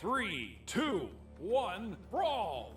3, 2, 1, brawl!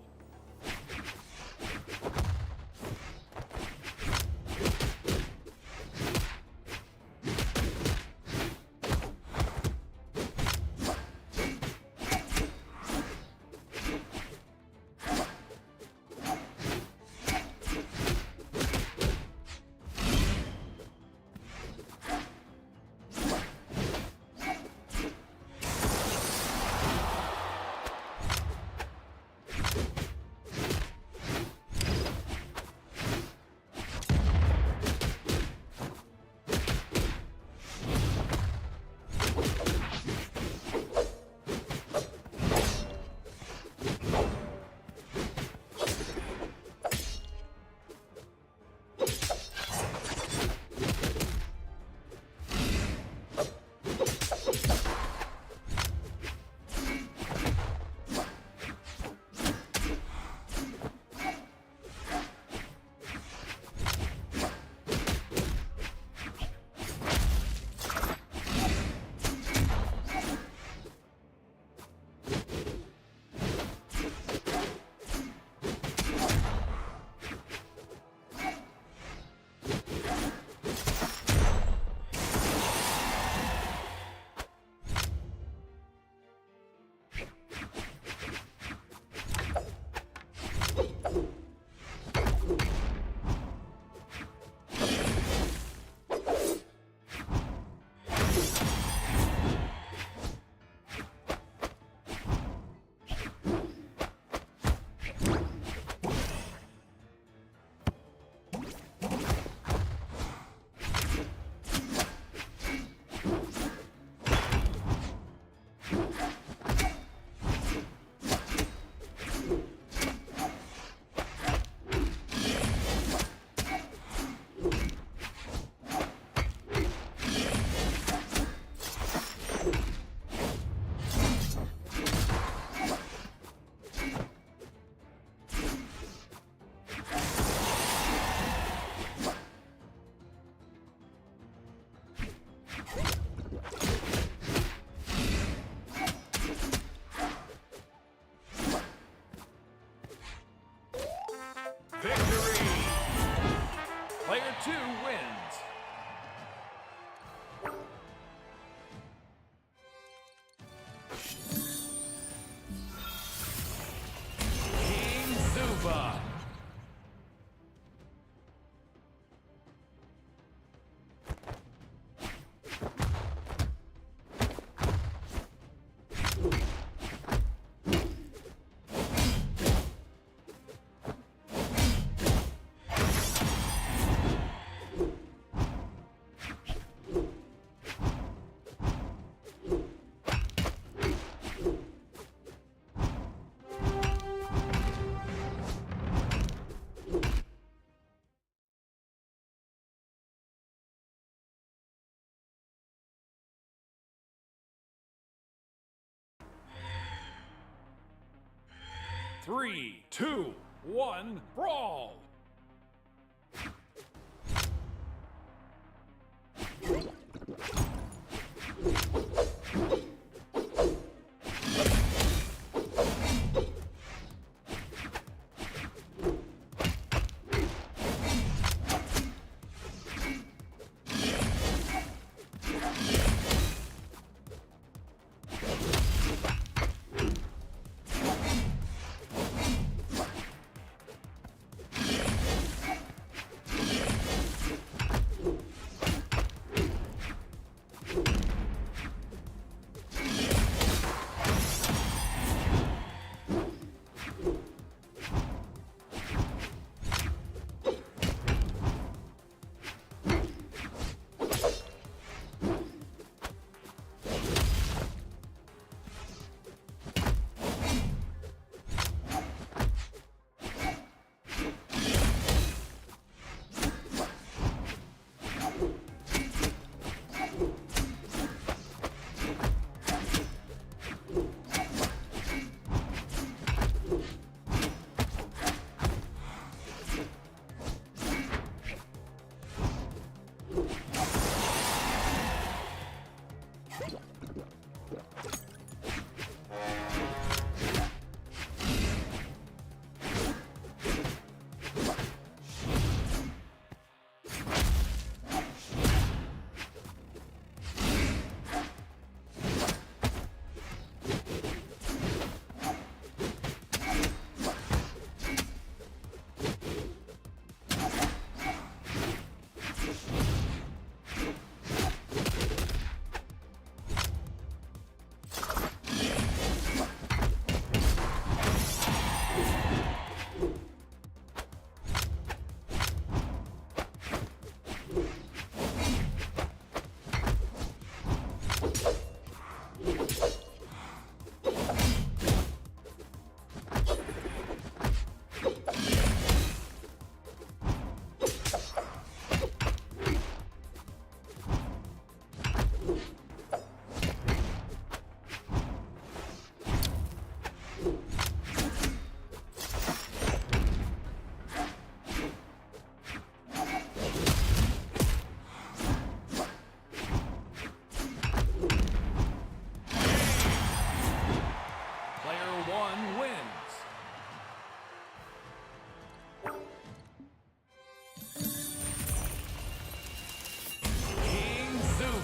Victory! Player 2 wins. King Zuba. Three, two, one, brawl!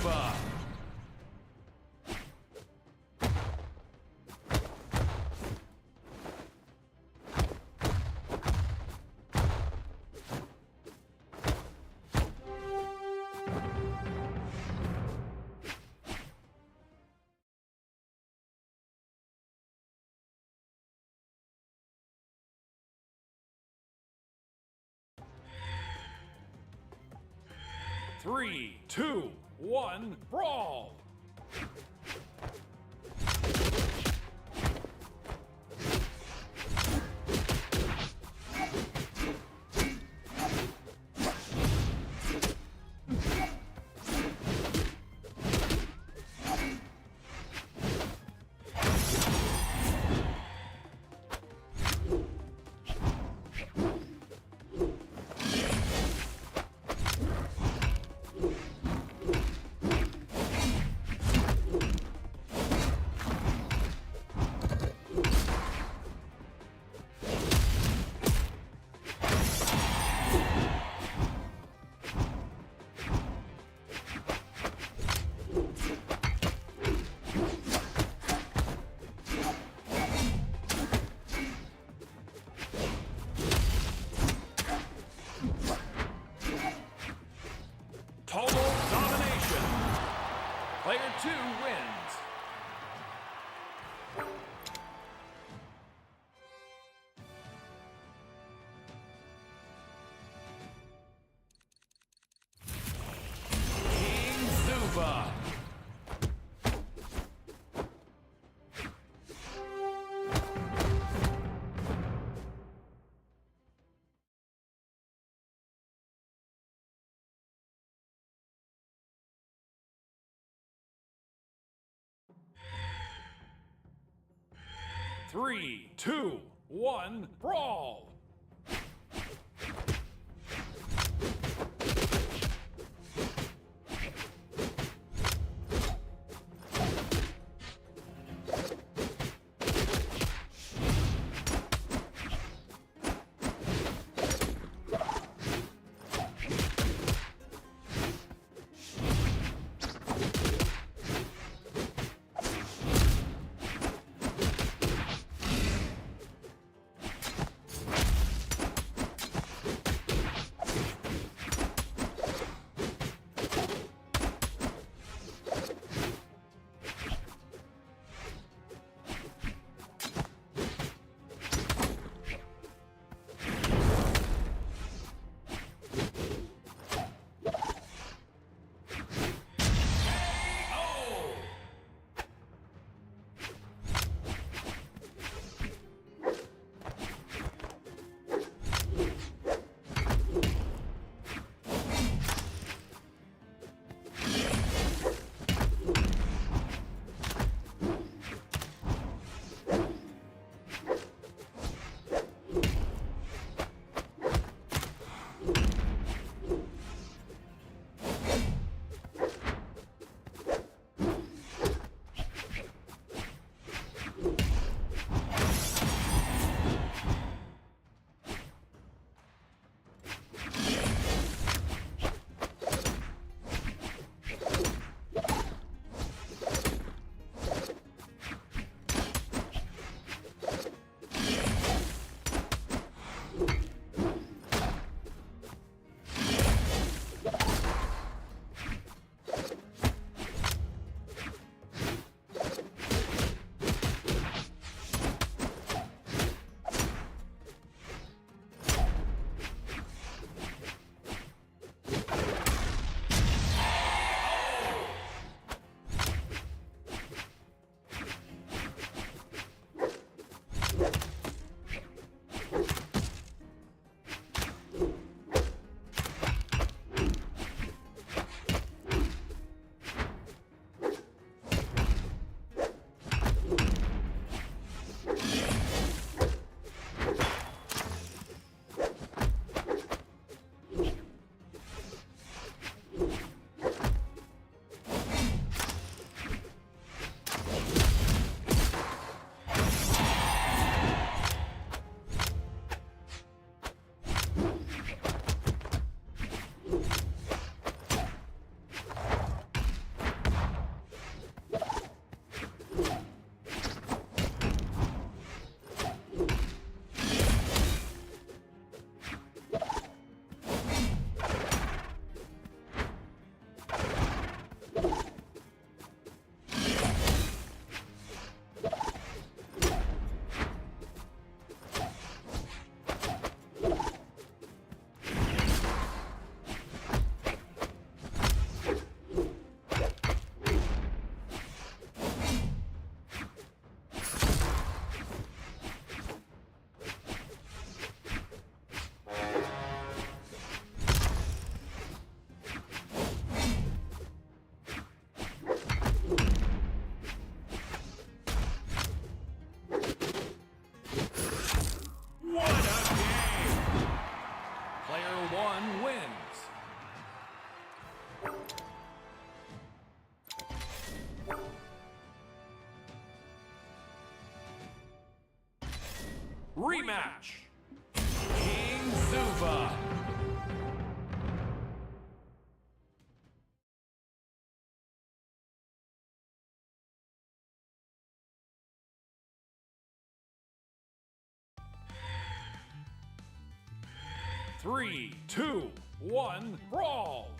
Zuba. Three, two, one, brawl! Total domination. Player 2 wins. King Zuba. Three, two, one, brawl! Rematch. King Zuba. Three, two, one, brawl!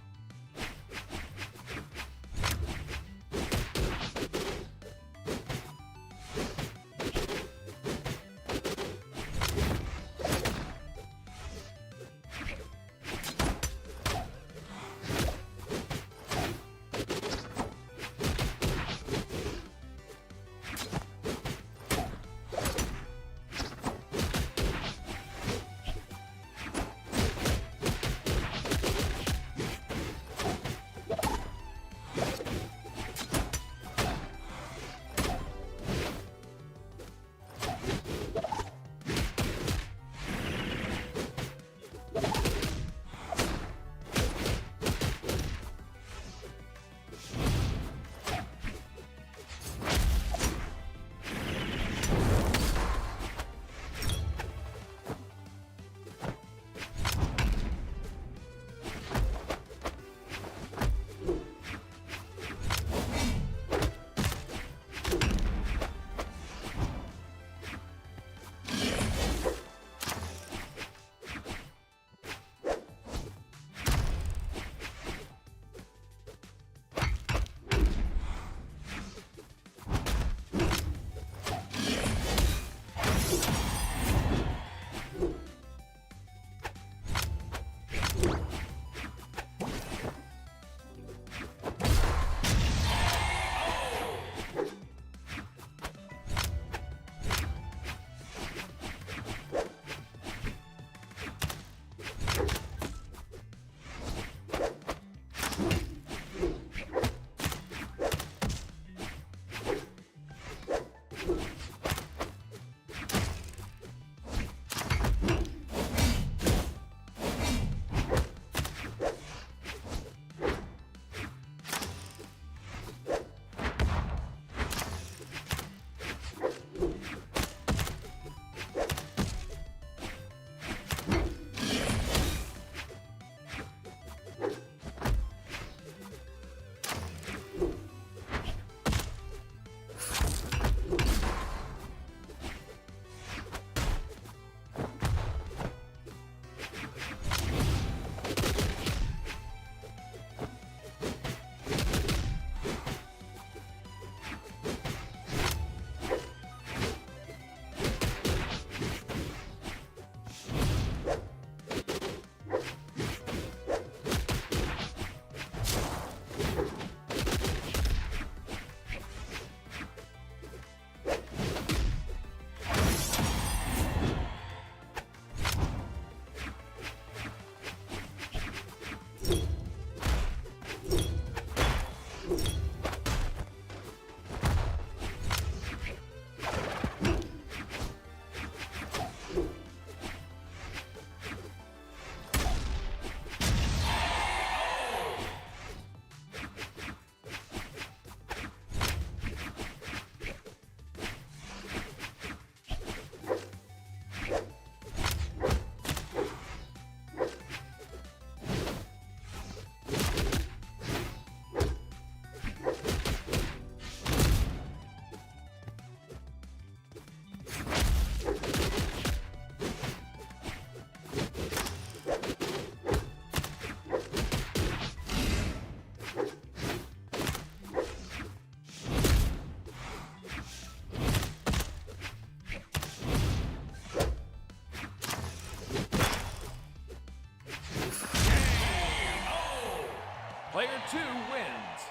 Player 2 wins.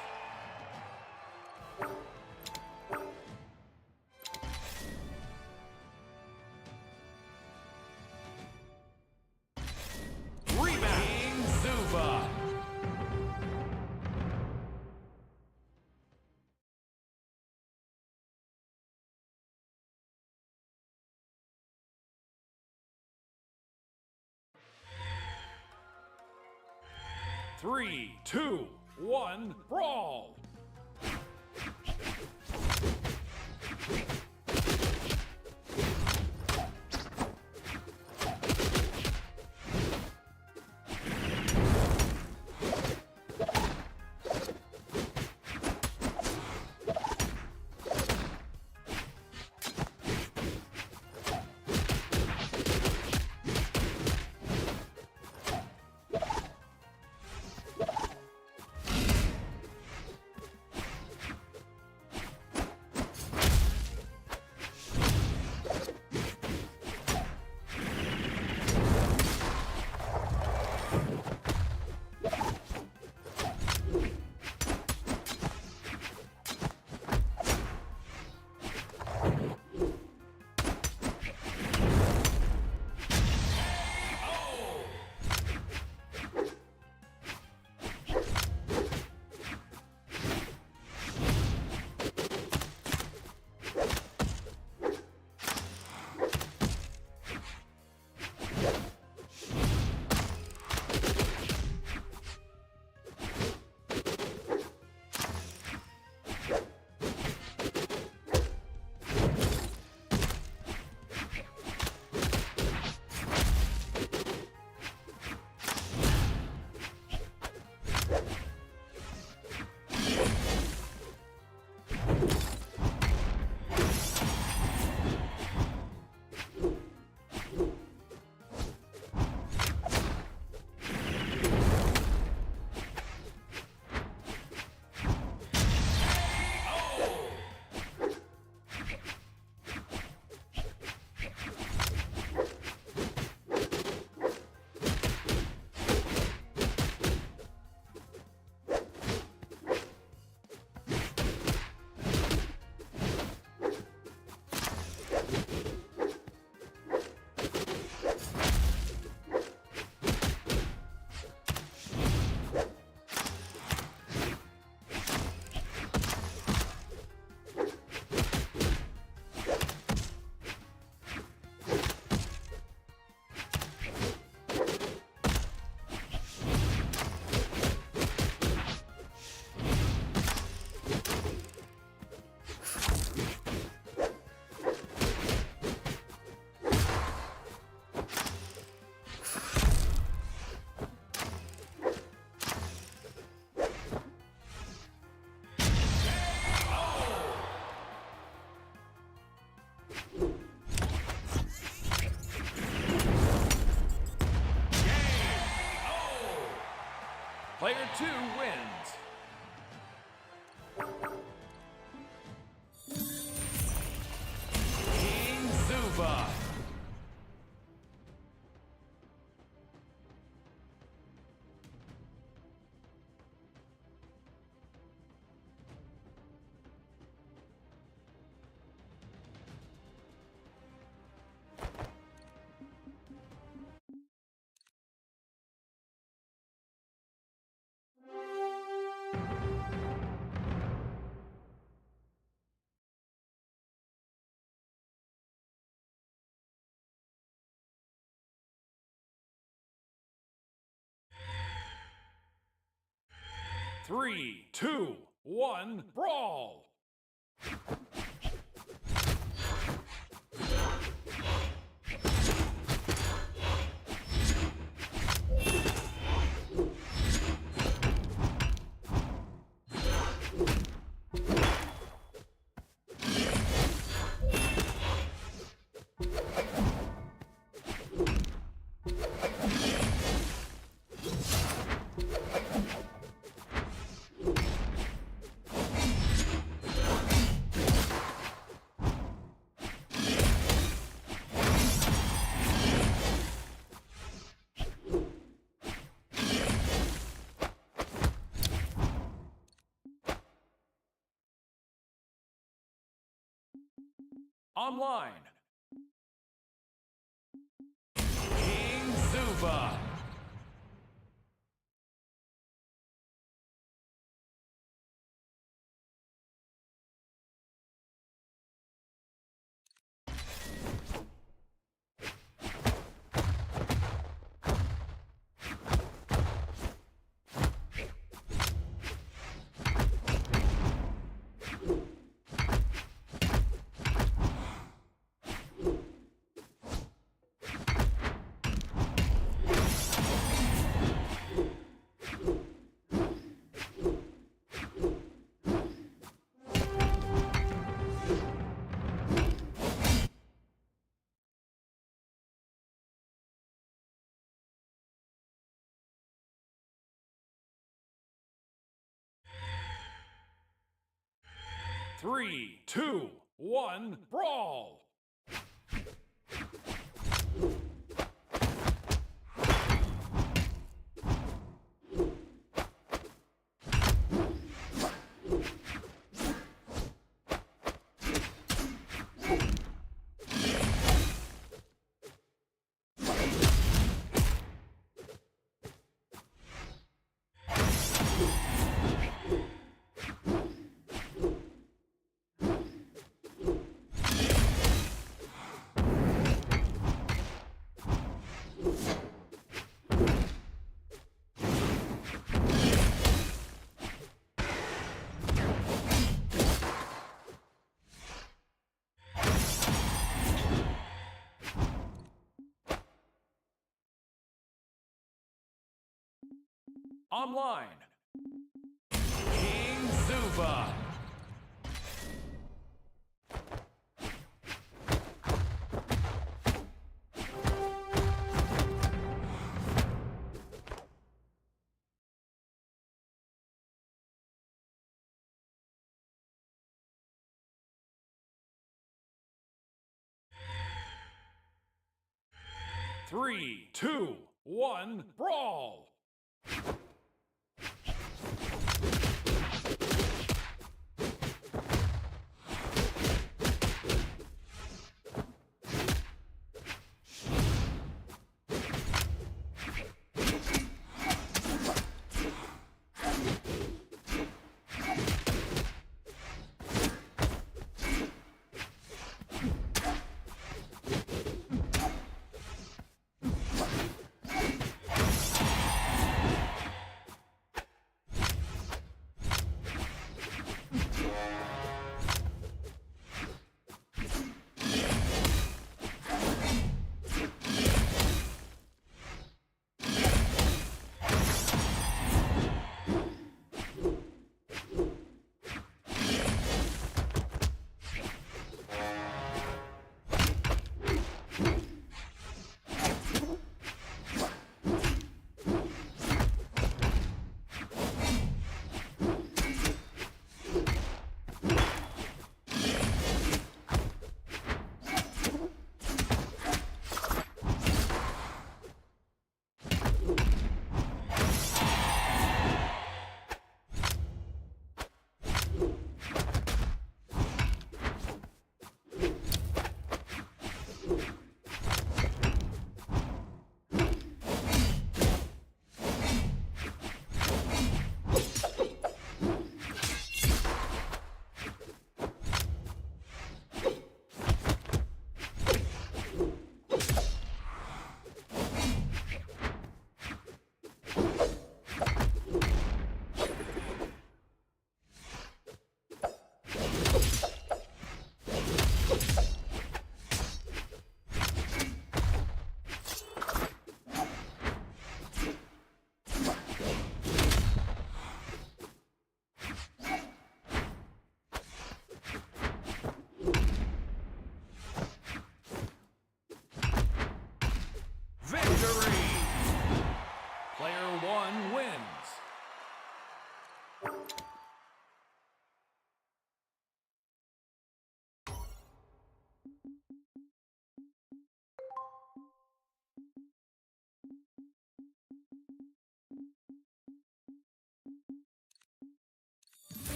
Rematch. Zuba. Three, two, one, brawl! Player 2 wins. King Zuba. Three, two, one, brawl! Online. King Zuba. Three, two, one, brawl! Online. King Zuba. Three, two, one, brawl!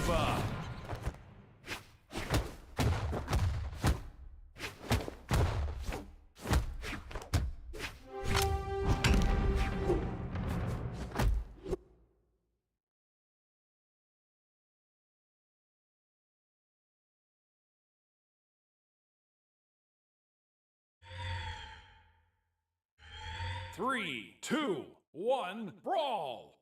Zuba. 3, 2, 1, brawl!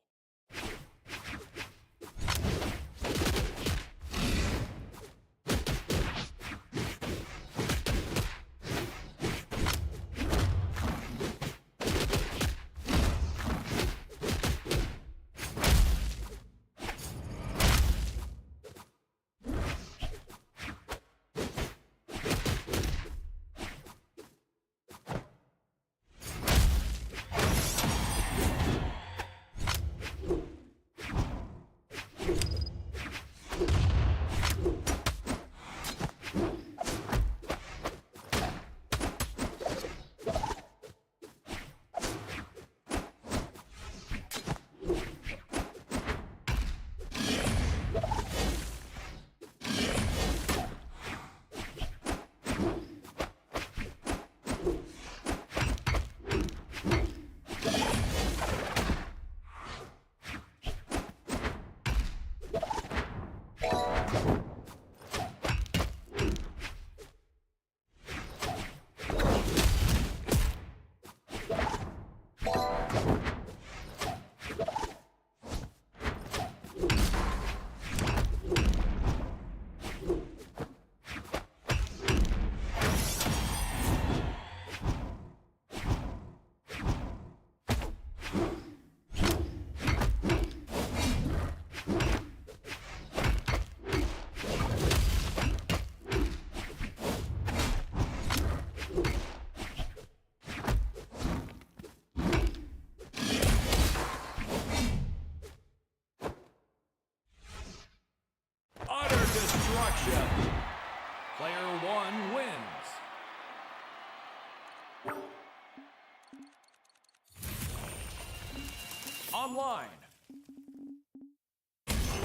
Destruction. Player 1 wins. Online.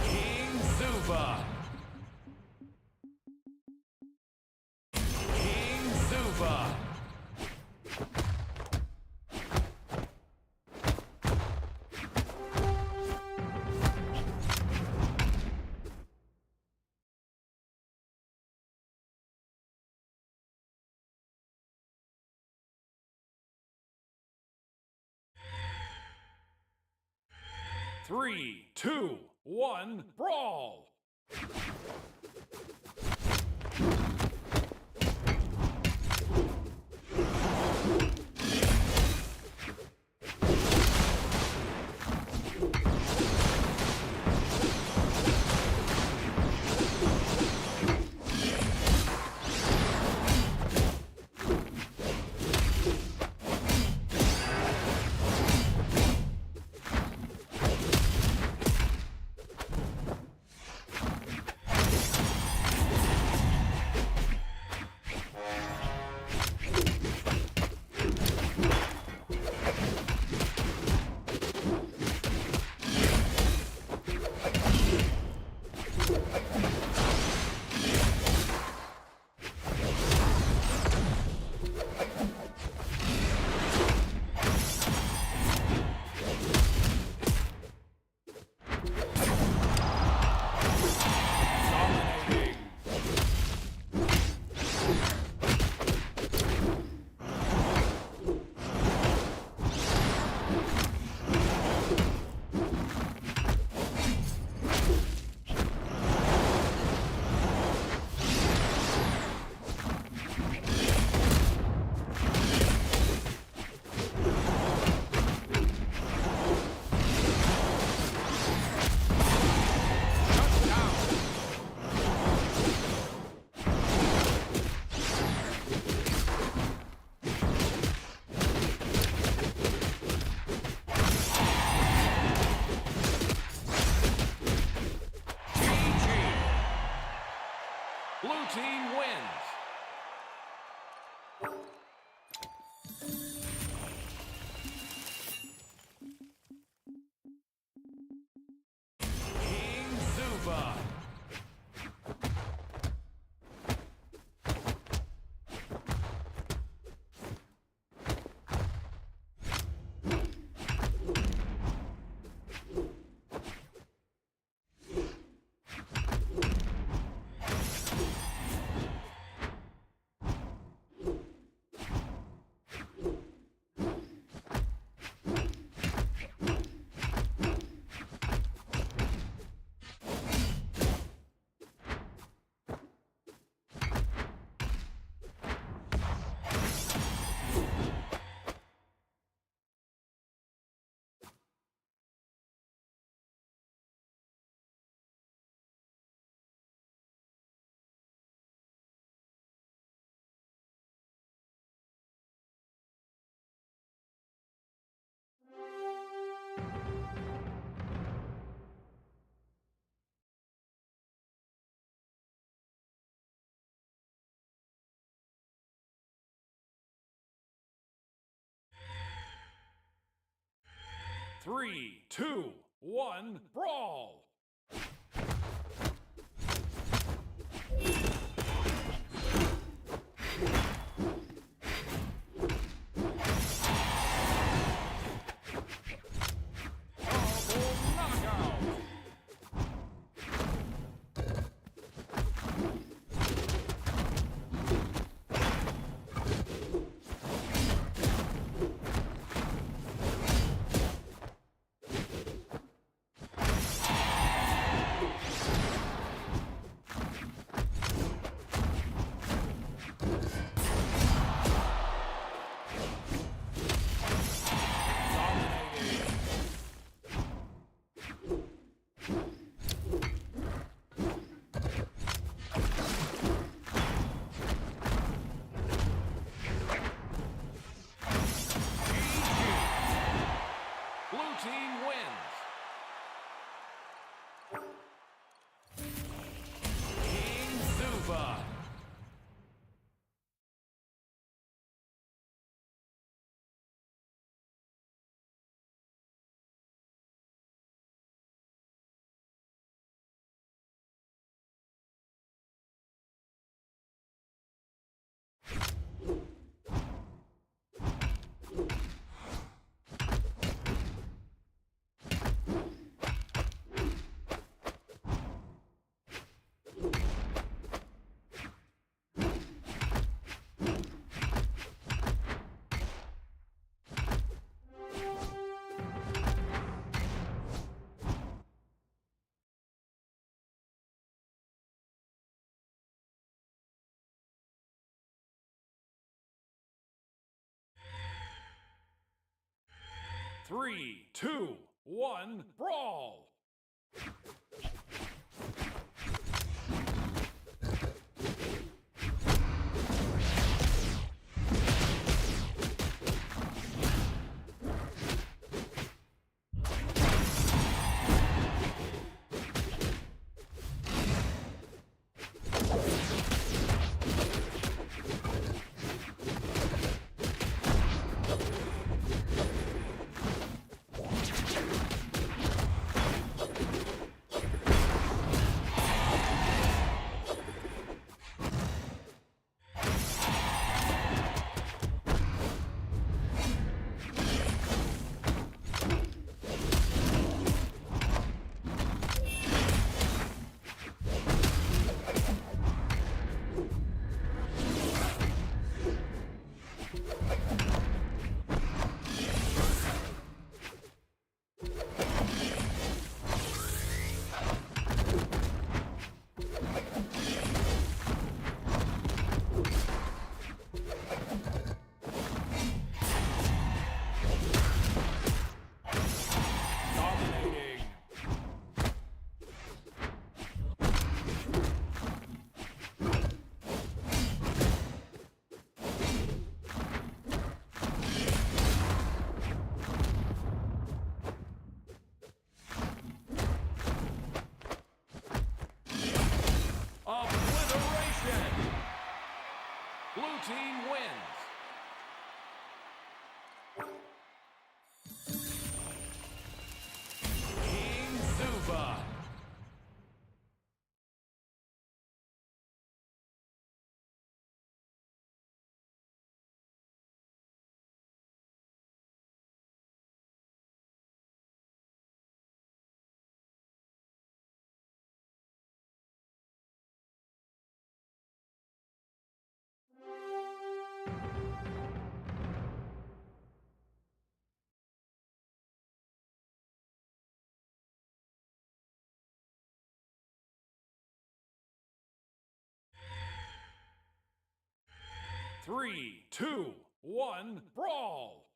King Zuba. King Zuba. Three, two, one, brawl! 3, 3, 2, 1, brawl! Team wins. King Zuba. Three, two, one, brawl! Blue team wins. King Zuba. Three, two, one, brawl!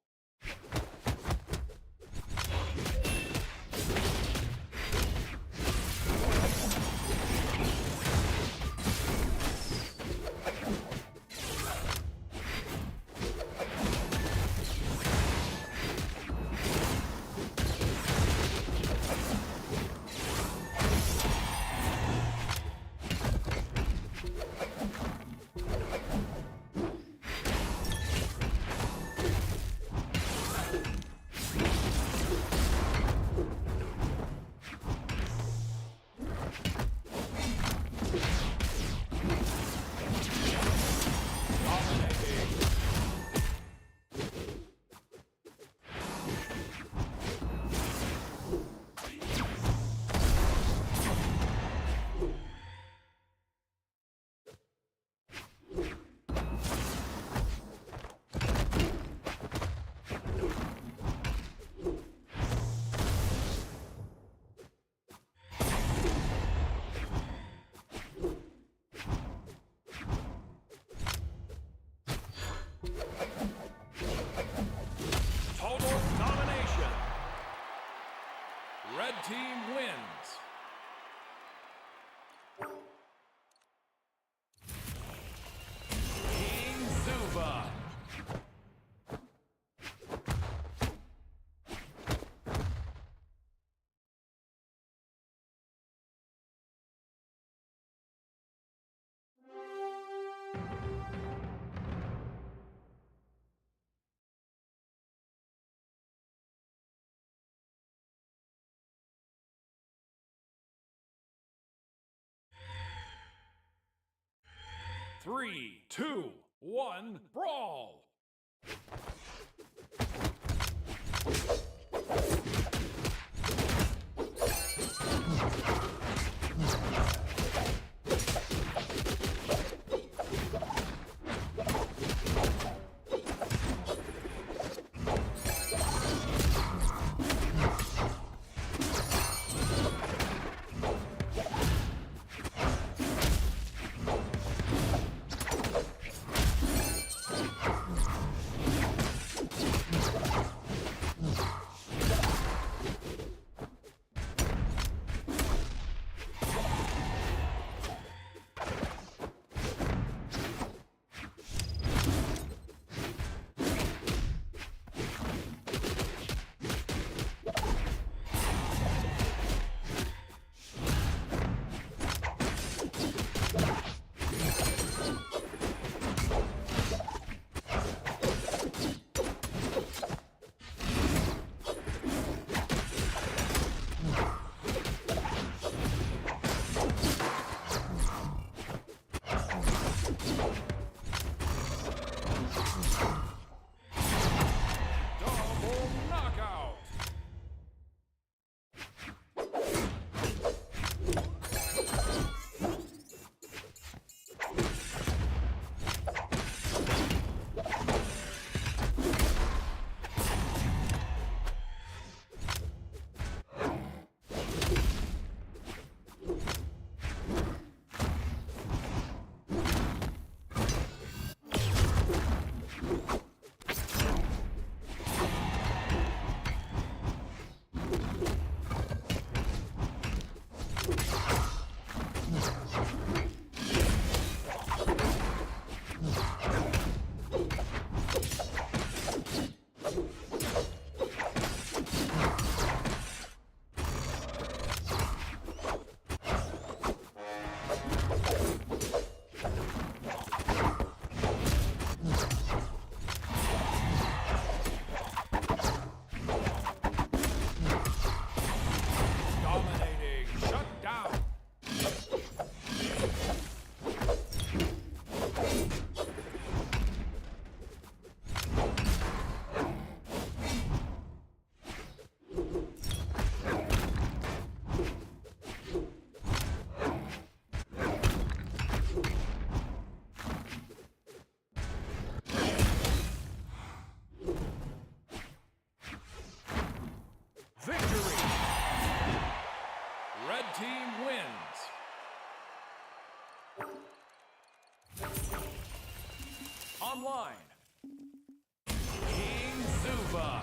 3, 2, 1, brawl! Double knockout! Dominating, shut down! Victory! Red team wins! Online, King Zuba!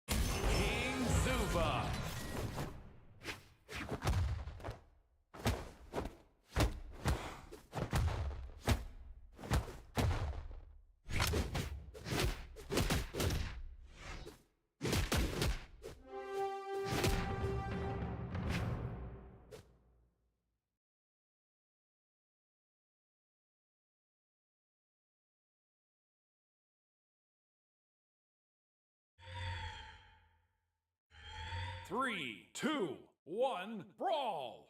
King Zuba! Three, two, one, brawl!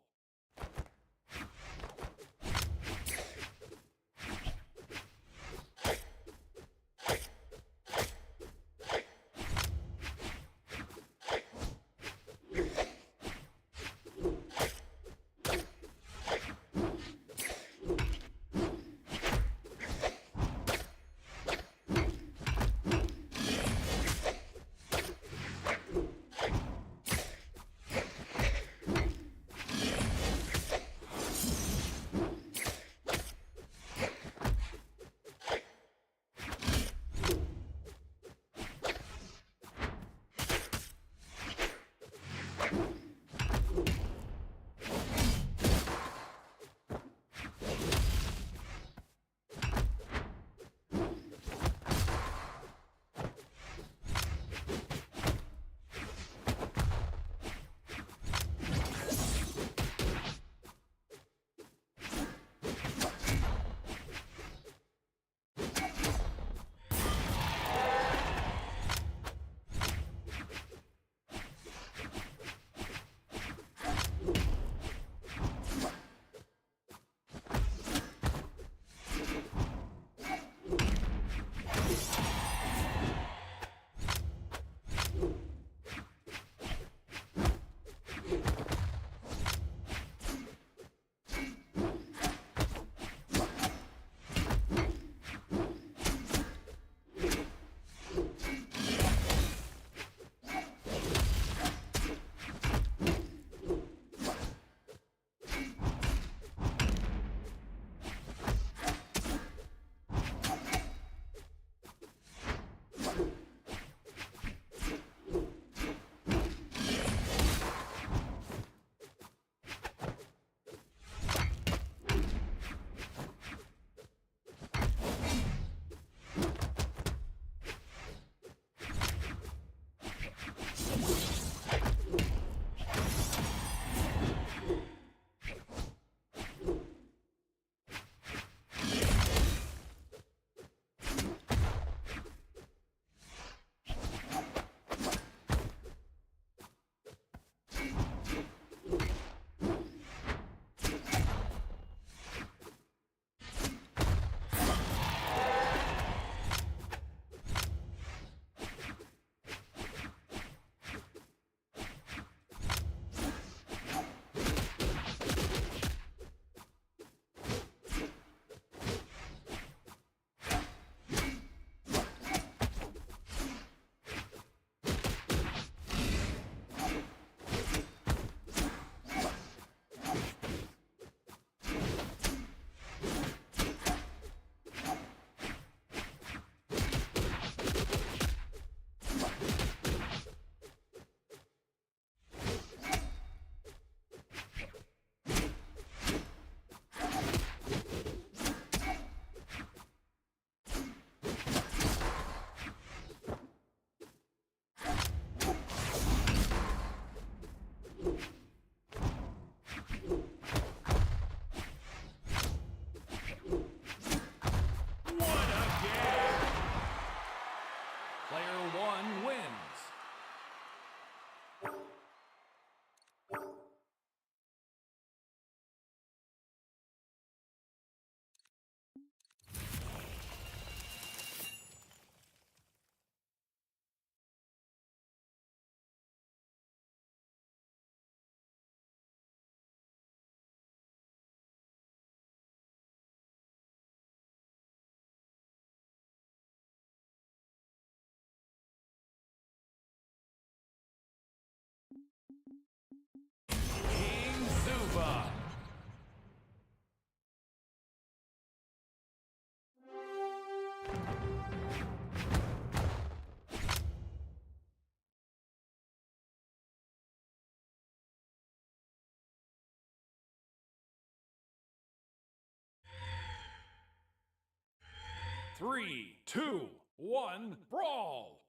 3, 2, 1, brawl!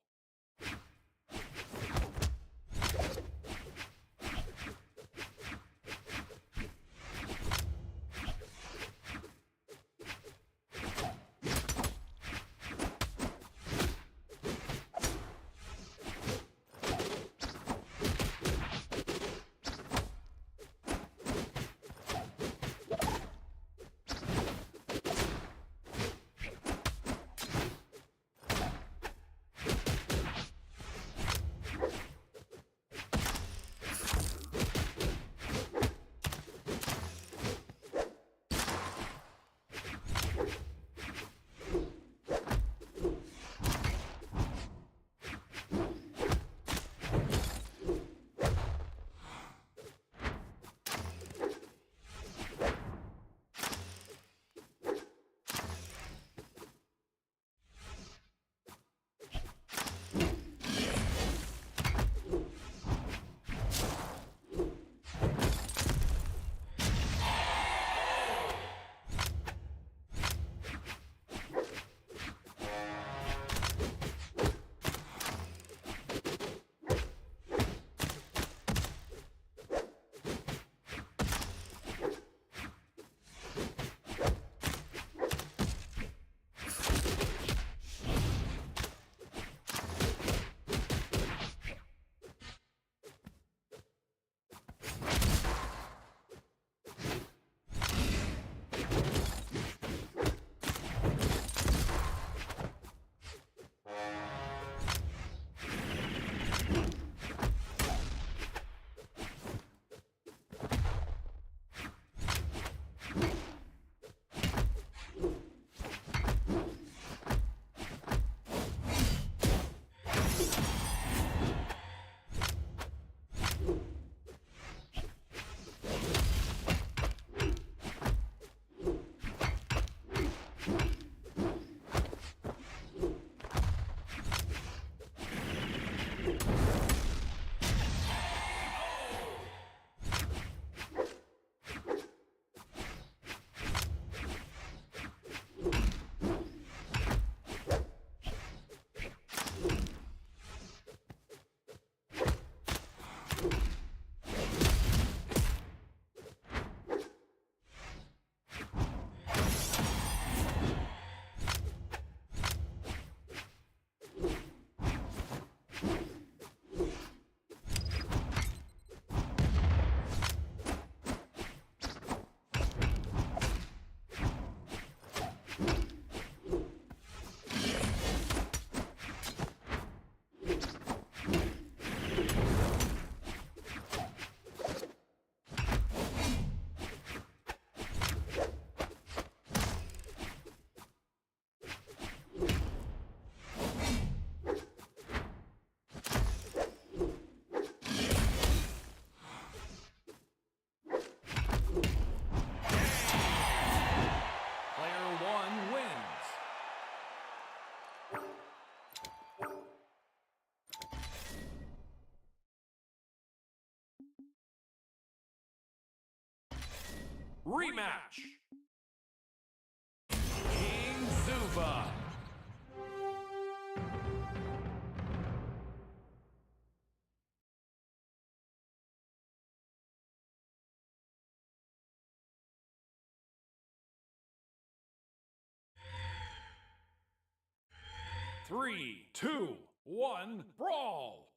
Rematch! King Zuba! Three, two, one, brawl!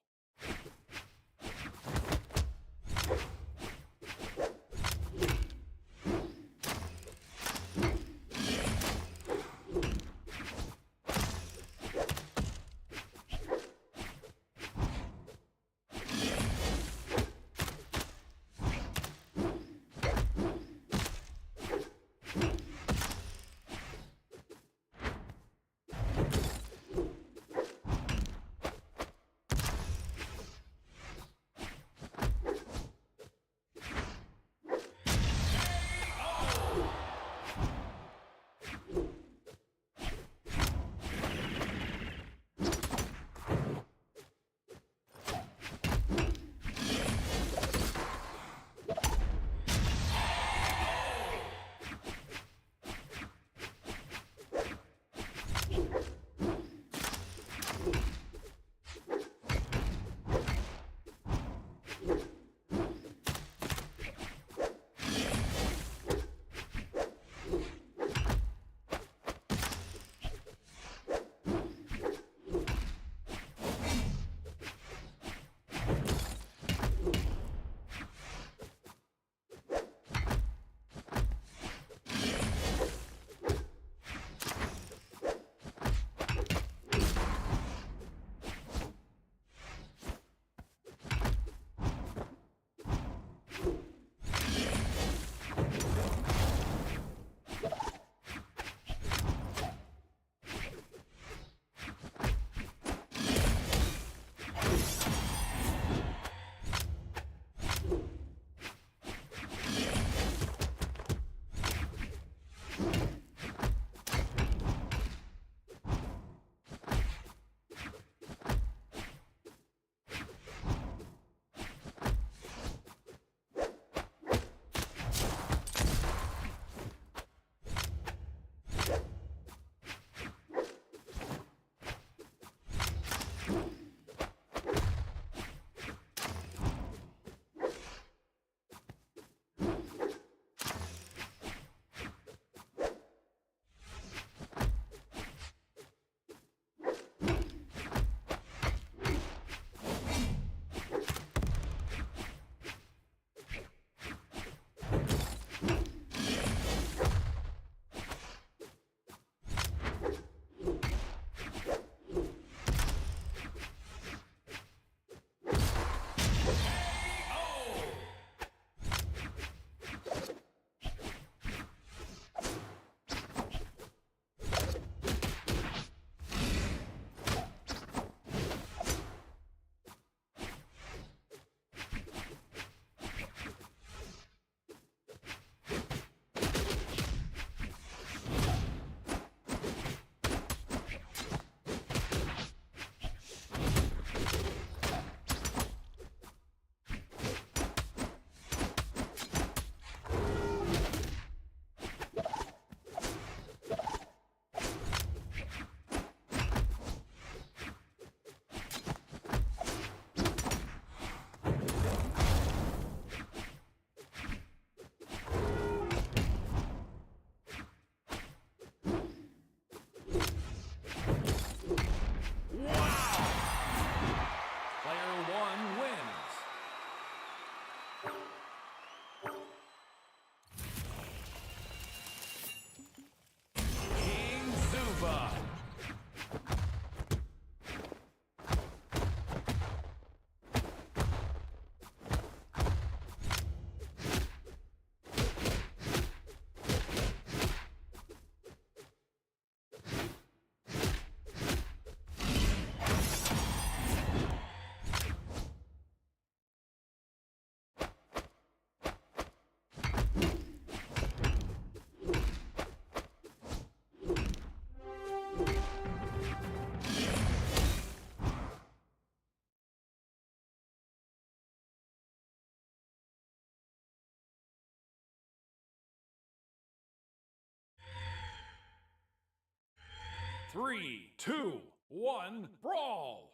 3, 2, 1, brawl!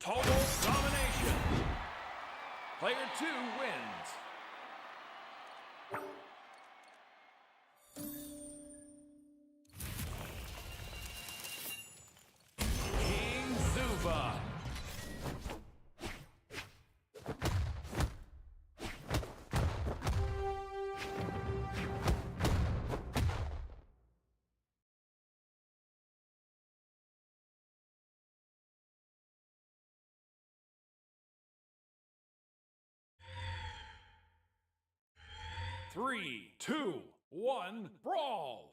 Total domination! Player 2 wins! King Zuba! Three, two, one, brawl!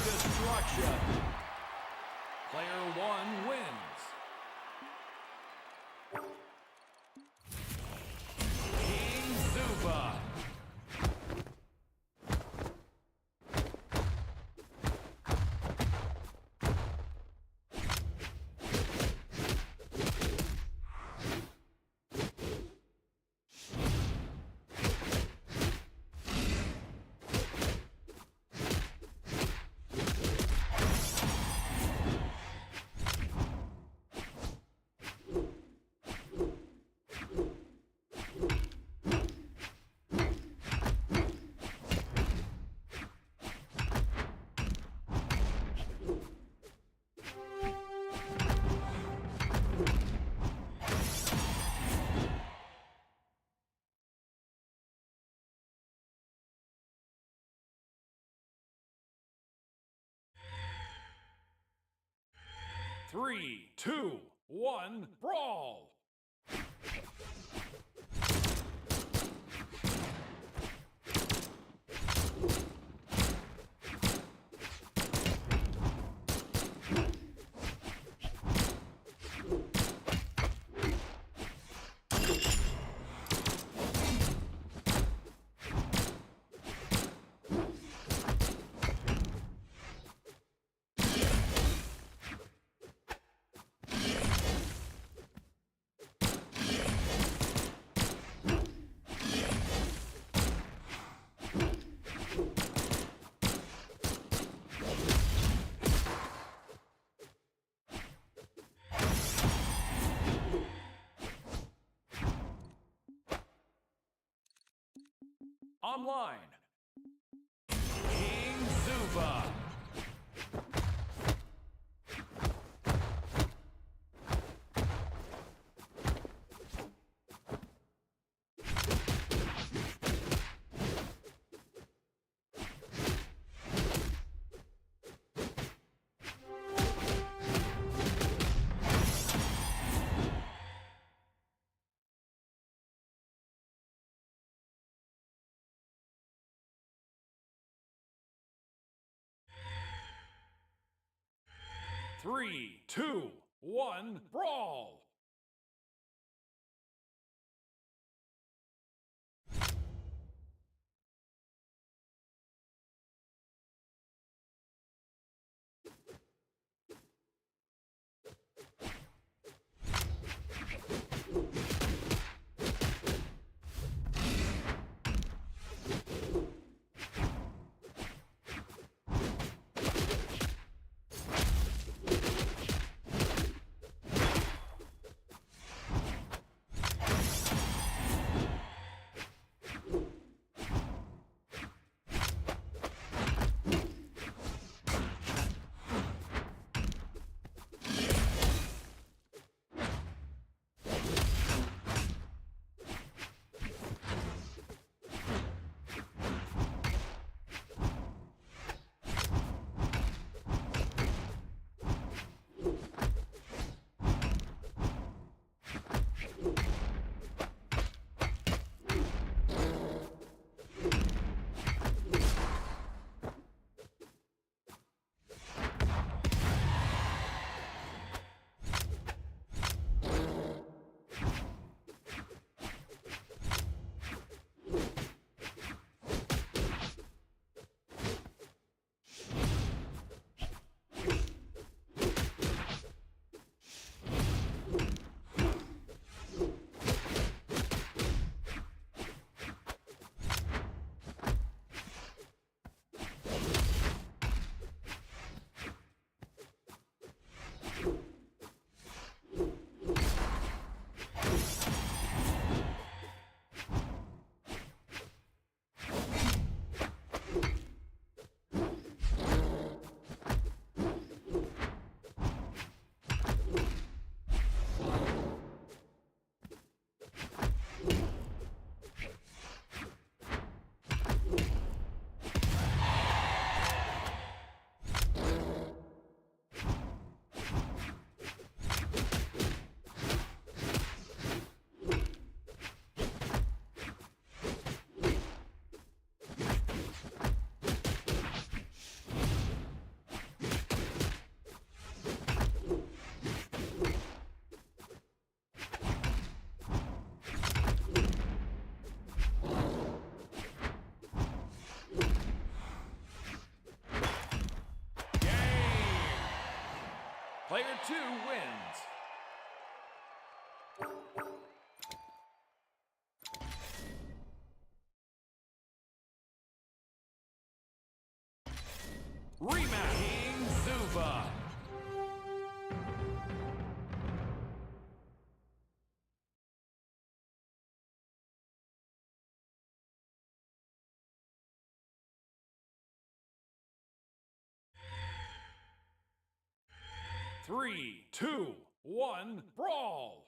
Destruction. Player 1 wins. King Zuba. Three, two, one, brawl! online. King Zuba. Three, two, one, brawl! Player 2 wins. Rematch. King Zuba. Three, two, one, brawl!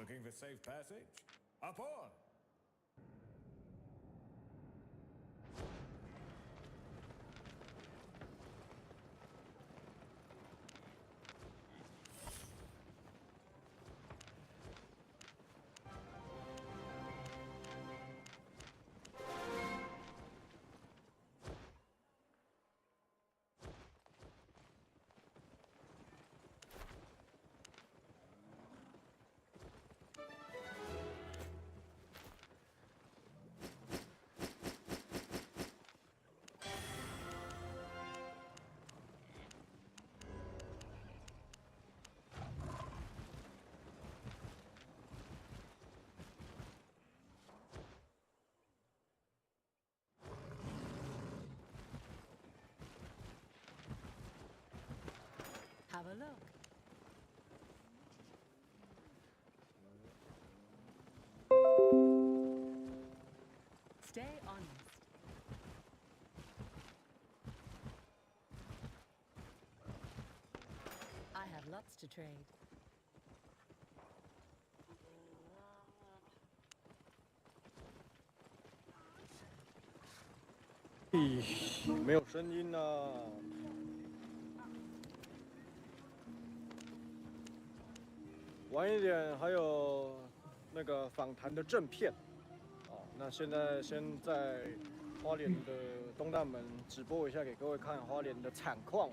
Looking for safe passage? Up on! Have a look. Stay honest. I have lots to trade. 没有声音啊！晚一点还有那个访谈的正片。哦，那现在先在花莲的东大门直播一下，给各位看花莲的惨况。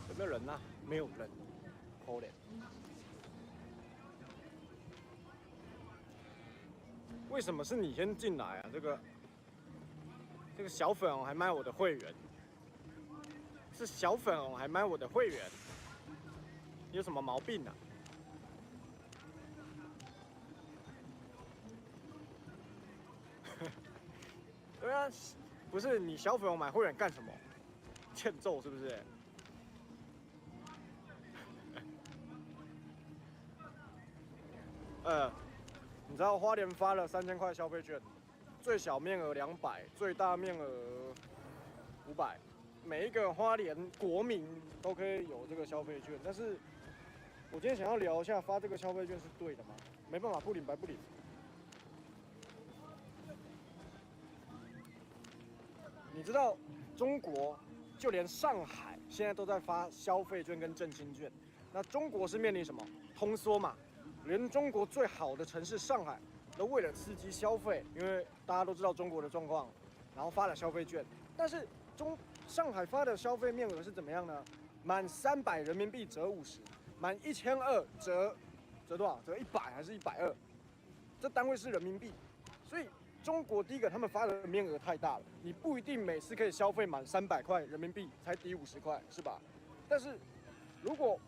有没有人呐、没有人，可怜。为什么是你先进来啊？这个小粉红还卖我的会员，是小粉红还卖我的会员，有什么毛病啊？对啊，不是你小粉红买会员干什么？欠揍是不是？你知道花莲发了3000块消费券，最小面额200，最大面额500，每一个花莲国民都可以有这个消费券。但是，我今天想要聊一下，发这个消费券是对的吗？没办法，不领白不领。你知道中国就连上海现在都在发消费券跟振兴券，那中国是面临什么？通缩嘛。连中国最好的城市上海都为了刺激消费，因为大家都知道中国的状况，然后发了消费券。但是上海发的消费面额是怎么样呢？满300人民币折50，满1200折多少？折100还是120？这单位是人民币。所以中国第一个他们发的面额太大了，你不一定每次可以消费满300块人民币才抵50块，是吧？但是如果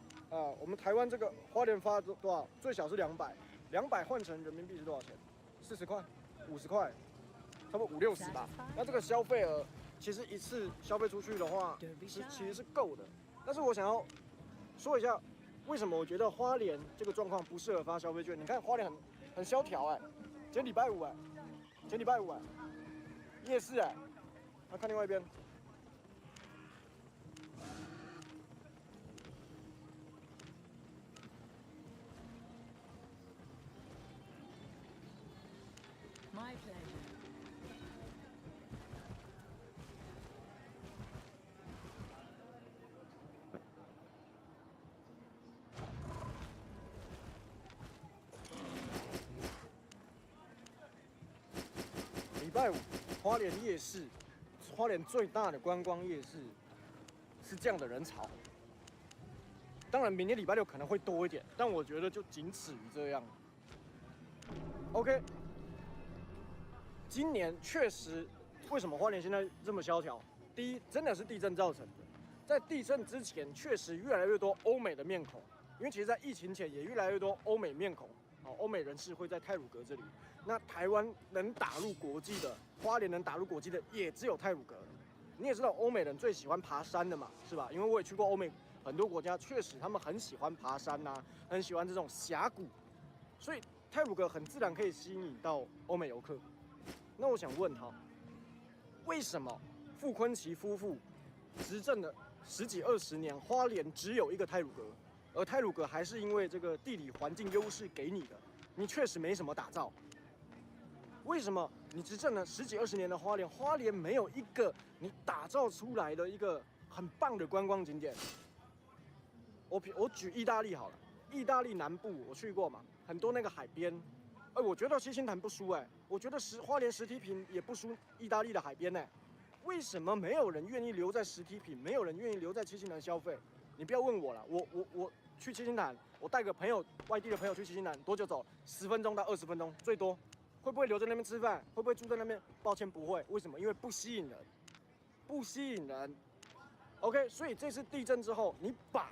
我们台湾这个花莲发多少？最小是200换成人民币是多少钱？40块、50块，差不多50、60吧。那这个消费额其实一次消费出去的话，其实是够的。但是我想要说一下，为什么我觉得花莲这个状况不适合发消费券？你看花莲很萧条哎，今天礼拜五哎，夜市哎，那看另外一边。My pleasure. 礼拜五，花莲夜市，花莲最大的观光夜市，是这样的人潮。当然，明天礼拜六可能会多一点，但我觉得就仅此于这样。OK， 今年确实，为什么花莲现在这么萧条？第一，真的是地震造成的。在地震之前，确实越来越多欧美的面孔，因为其实，在疫情前也越来越多欧美面孔，欧美人士会在太鲁阁这里。那台湾能打入国际的，花莲能打入国际的，也只有太鲁阁了。你也知道，欧美人最喜欢爬山的嘛，是吧？因为我也去过欧美很多国家，确实他们很喜欢爬山呐、很喜欢这种峡谷，所以太鲁阁很自然可以吸引到欧美游客。那我想问哈，为什么傅昆萁夫妇执政的十几20年，花莲只有一个太鲁阁，而太鲁阁还是因为这个地理环境优势给你的，你确实没什么打造。为什么你执政了十几20年的花莲，花莲没有一个你打造出来的一个很棒的观光景点？我举意大利好了，意大利南部我去过嘛，很多那个海边，我觉得七星潭不输我觉得花莲石梯坪也不输意大利的海边为什么没有人愿意留在石梯坪，没有人愿意留在七星潭消费？你不要问我了，我去七星潭，我带个朋友，外地的朋友去七星潭，多久走？10分钟到20分钟最多。会不会留在那边吃饭？会不会住在那边？抱歉，不会。为什么？因为不吸引人，不吸引人。OK， 所以这次地震之后，你把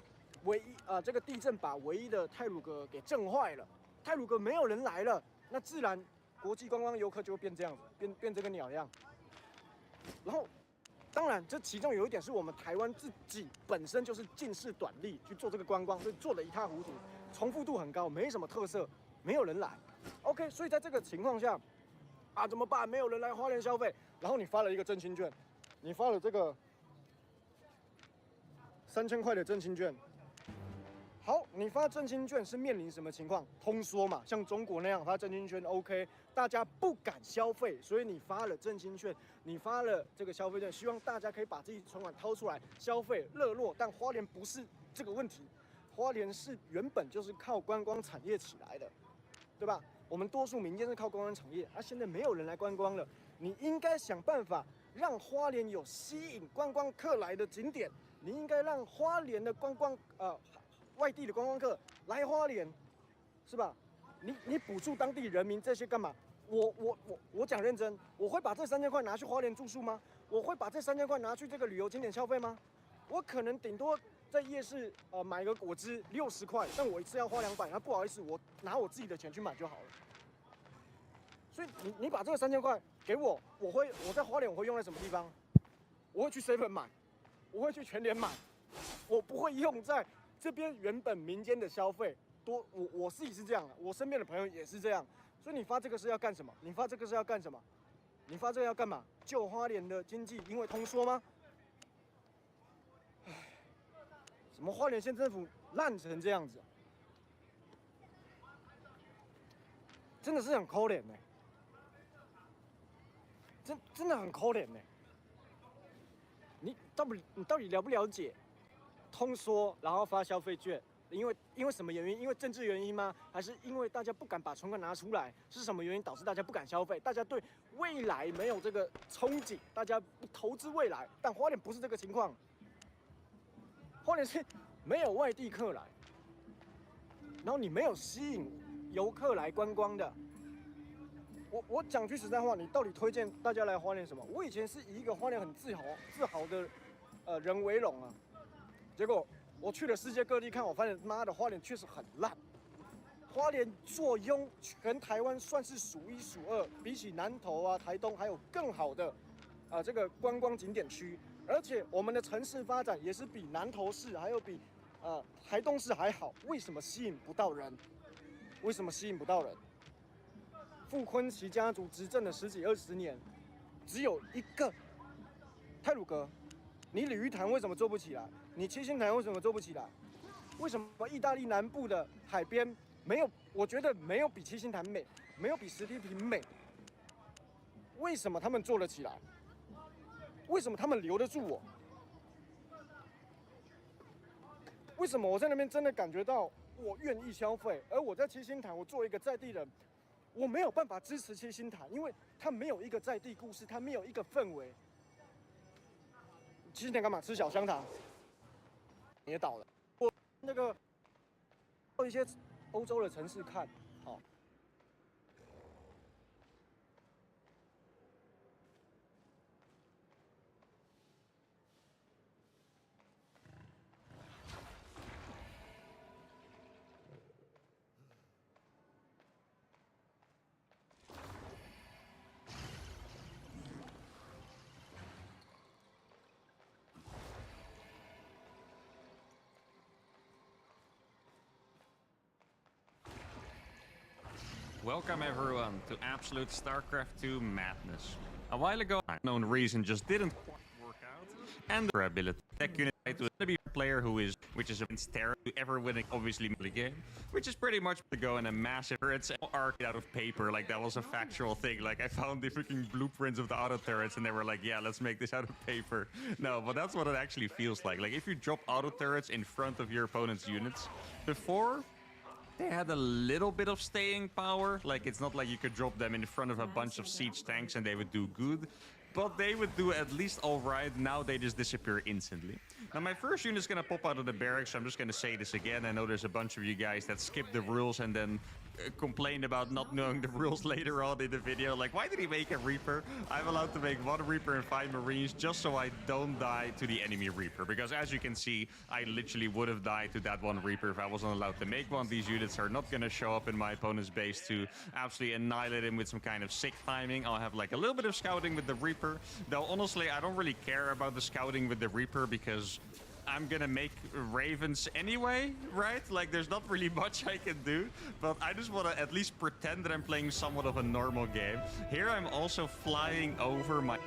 这个地震把唯一的太鲁阁给震坏了，太鲁阁没有人来了，那自然国际观光游客就会变这样子，变这个鸟样。然后，当然这其中有一点是我们台湾自己本身就是近视短利去做这个观光，所以做得一塌糊涂，重复度很高，没什么特色，没有人来。OK， 所以在这个情况下，怎么办？没有人来花莲消费，然后你发了一个振兴券，你发了这个3000块的振兴券。好，你发振兴券是面临什么情况？通缩嘛，像中国那样发振兴券 OK， 大家不敢消费，所以你发了振兴券，你发了这个消费券，希望大家可以把自己存款掏出来消费热络。但花莲不是这个问题，花莲是原本就是靠观光产业起来的。对吧？我们多数民间是靠观光产业，现在没有人来观光了，你应该想办法让花莲有吸引观光客来的景点，你应该让花莲的外地的观光客来花莲，是吧？你补助当地人民这些干嘛？我讲认真，我会把这3000块拿去花莲住宿吗？我会把这3000块拿去这个旅游景点消费吗？我可能顶多在夜市买个果汁60块，但我一次要花200，那不好意思，我拿我自己的钱去买就好了。所以你把这个3000块给我，我在花莲我会用在什么地方？我会去 7 买，我会去全联买，我不会用在这边原本民间的消费。我自己是这样的，我身边的朋友也是这样。所以你发这个是要干什么？你发这个是要干什么？你发这个要干嘛？救花莲的经济，因为通缩吗？什么花莲县政府烂成这样子，真的是很可怜真的很可怜你到底了不了解通缩，然后发消费券？因为什么原因？因为政治原因吗？还是因为大家不敢把存款拿出来？是什么原因导致大家不敢消费？大家对未来没有这个憧憬，大家不投资未来。但花莲不是这个情况，花莲是没有外地客来，然后你没有吸引游客来观光的。我讲句实在话，你到底推荐大家来花莲什么？我以前是以一个花莲很自豪的人为荣结果我去了世界各地看，我发现妈的花莲确实很烂。花莲坐拥全台湾算是数1数2，比起南投台东还有更好的这个观光景点区。而且我们的城市发展也是比南投市还有比台东市还好，为什么吸引不到人？为什么吸引不到人？傅昆萁家族执政了10几20年，只有一个太鲁阁，你鲤鱼潭为什么做不起来？你七星潭为什么做不起来？为什么意大利南部的海边没有？我觉得没有比七星潭美，没有比石梯坪美。为什么他们做得起来？为什么他们留得住我？为什么我在那边真的感觉到我愿意消费，而我在七星潭，我作为一个在地人，我没有办法支持七星潭，因为它没有一个在地故事，它没有一个氛围。七星潭干嘛？吃小香肠，也倒了。我那个到一些欧洲的城市看，好。Welcome everyone to Absolute StarCraft 2 Madness. A while ago, unknown reason just didn't quite work out, and the ability tech unit to be a player which is against Terra, ever winning obviously the game, which is pretty much to go in a massive turrets arc out of paper. Like that was a factual thing. Like I found the freaking blueprints of the auto turrets and they were like, yeah, let's make this out of paper. No, but that's what it actually feels like. Like if you drop auto turrets in front of your opponent's units, before they had a little bit of staying power. Like it's not like you could drop them in front of a bunch of siege tanks and they would do good. But they would do at least all right. Now they just disappear instantly. Now my first unit is going to pop out of the barracks, so I'm just going to say this again. I know there's a bunch of you guys that skip the rules and then complain about not knowing the rules later on in the video. Like, why did he make a Reaper? I'm allowed to make 1 Reaper and 5 Marines just so I don't die to the enemy Reaper. Because as you can see, I literally would have died to that 1 Reaper if I wasn't allowed to make one. These units are not going to show up in my opponent's base to absolutely annihilate him with some kind of sick timing. I'll have like a little bit of scouting with the Reaper. Though honestly, I don't really care about the scouting with the Reaper because I'm gonna make ravens anyway, right? Like there's not really much I can do, but I just want to at least pretend that I'm playing somewhat of a normal game. Here I'm also flying over my...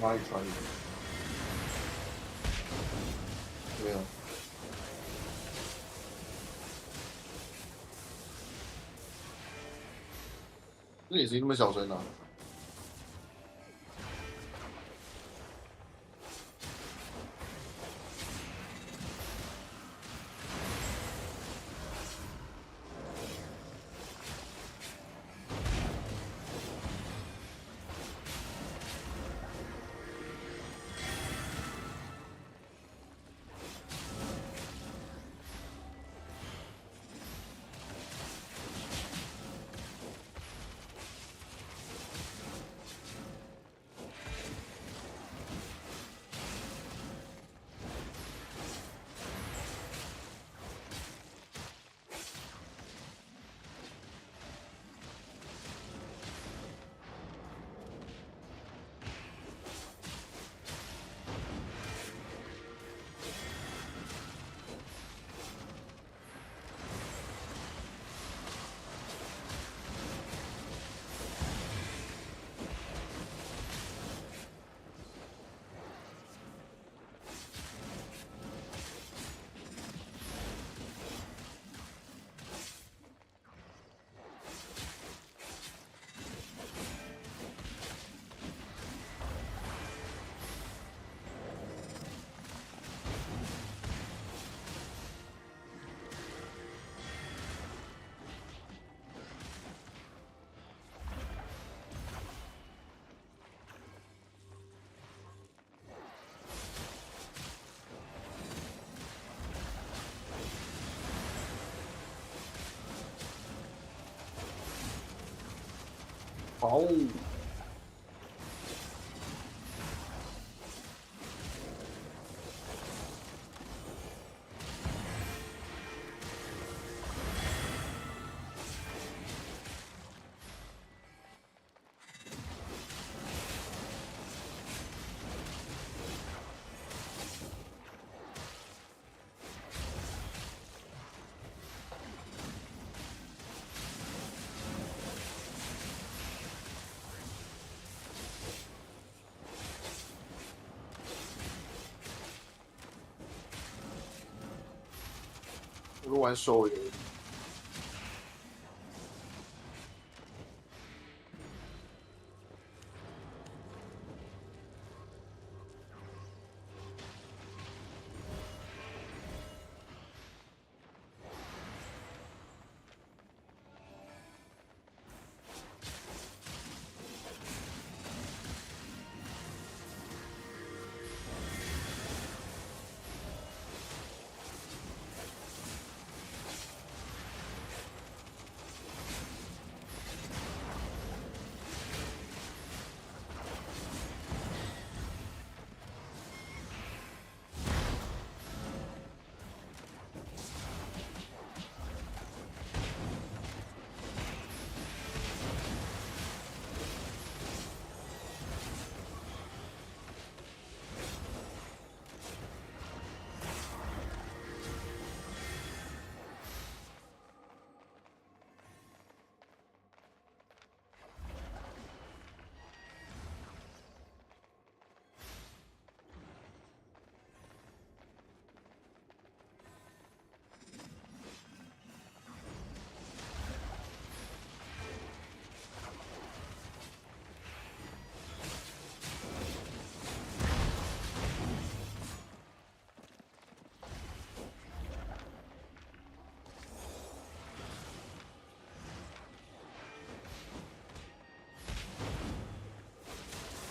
Why try?没有。这眼睛那么小声啊？好，我都玩手游。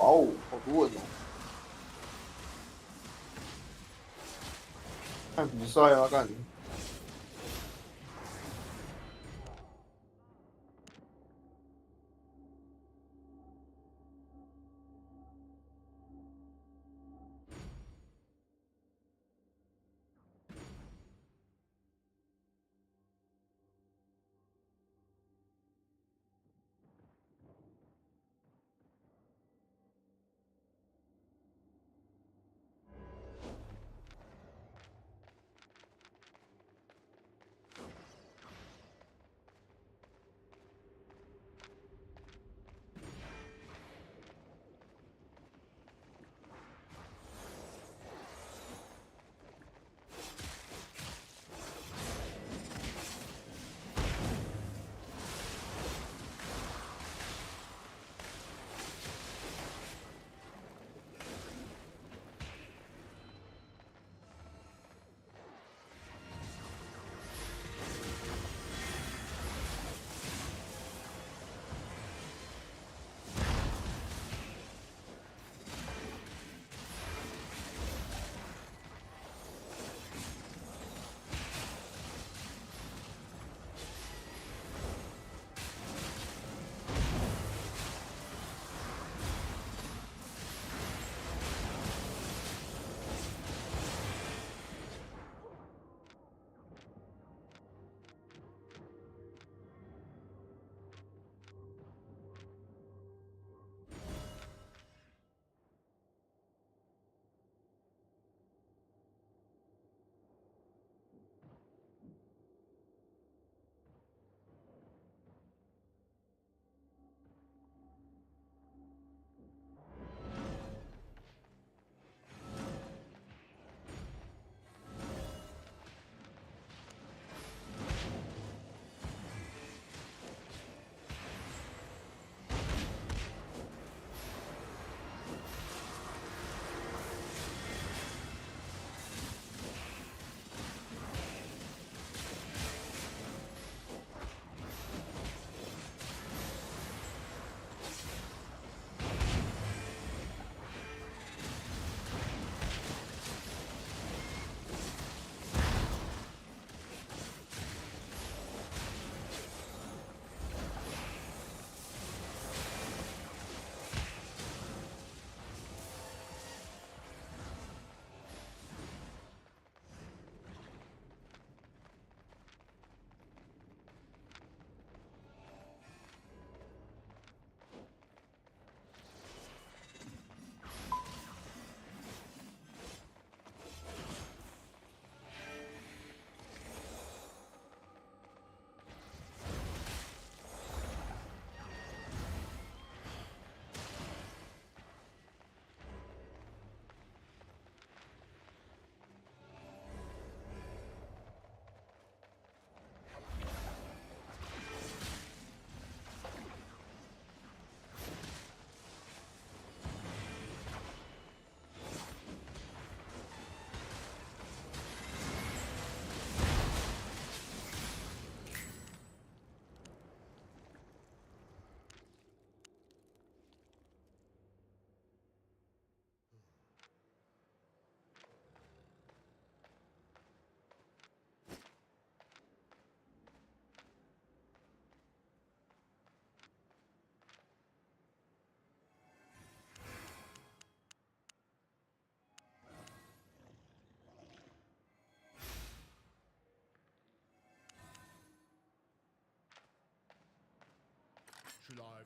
哇哦，好多人哦！看比赛啊，干！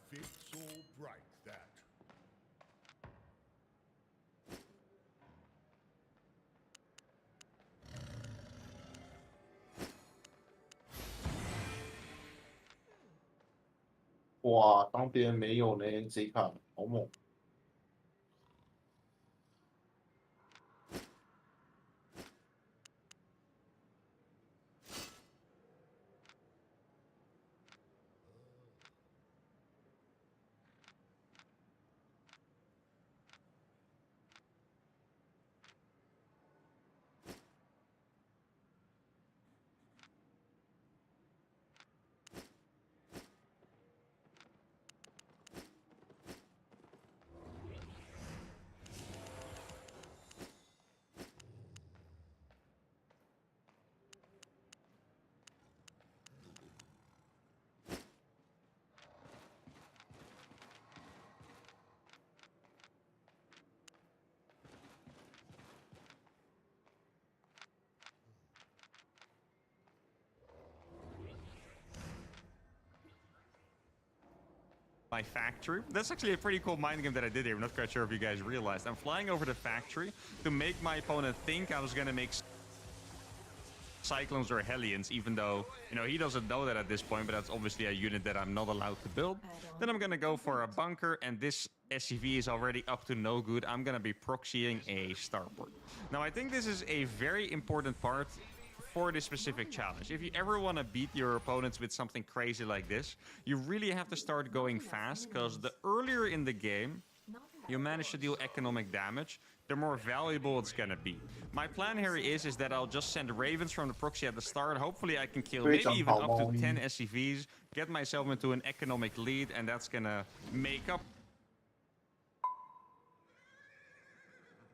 fit so bright that. 哇，当别人没有呢，这一卡好猛。My factory. That's actually a pretty cool mind game that I did here. I'm not quite sure if you guys realized. I'm flying over the factory to make my opponent think I was gonna make Cyclones or Hellions, even though, you know, he doesn't know that at this point, but that's obviously a unit that I'm not allowed to build. Then I'm gonna go for a bunker, and this SCV is already up to no good. I'm gonna be proxying a starport. Now, I think this is a very important part for this specific challenge. If you ever want to beat your opponents with something crazy like this, you really have to start going fast, because the earlier in the game you manage to deal economic damage, the more valuable it's gonna be. My plan here is that I'll just send Ravens from the proxy at the start. Hopefully I can kill maybe even up to 10 SCVs, get myself into an economic lead, and that's gonna make up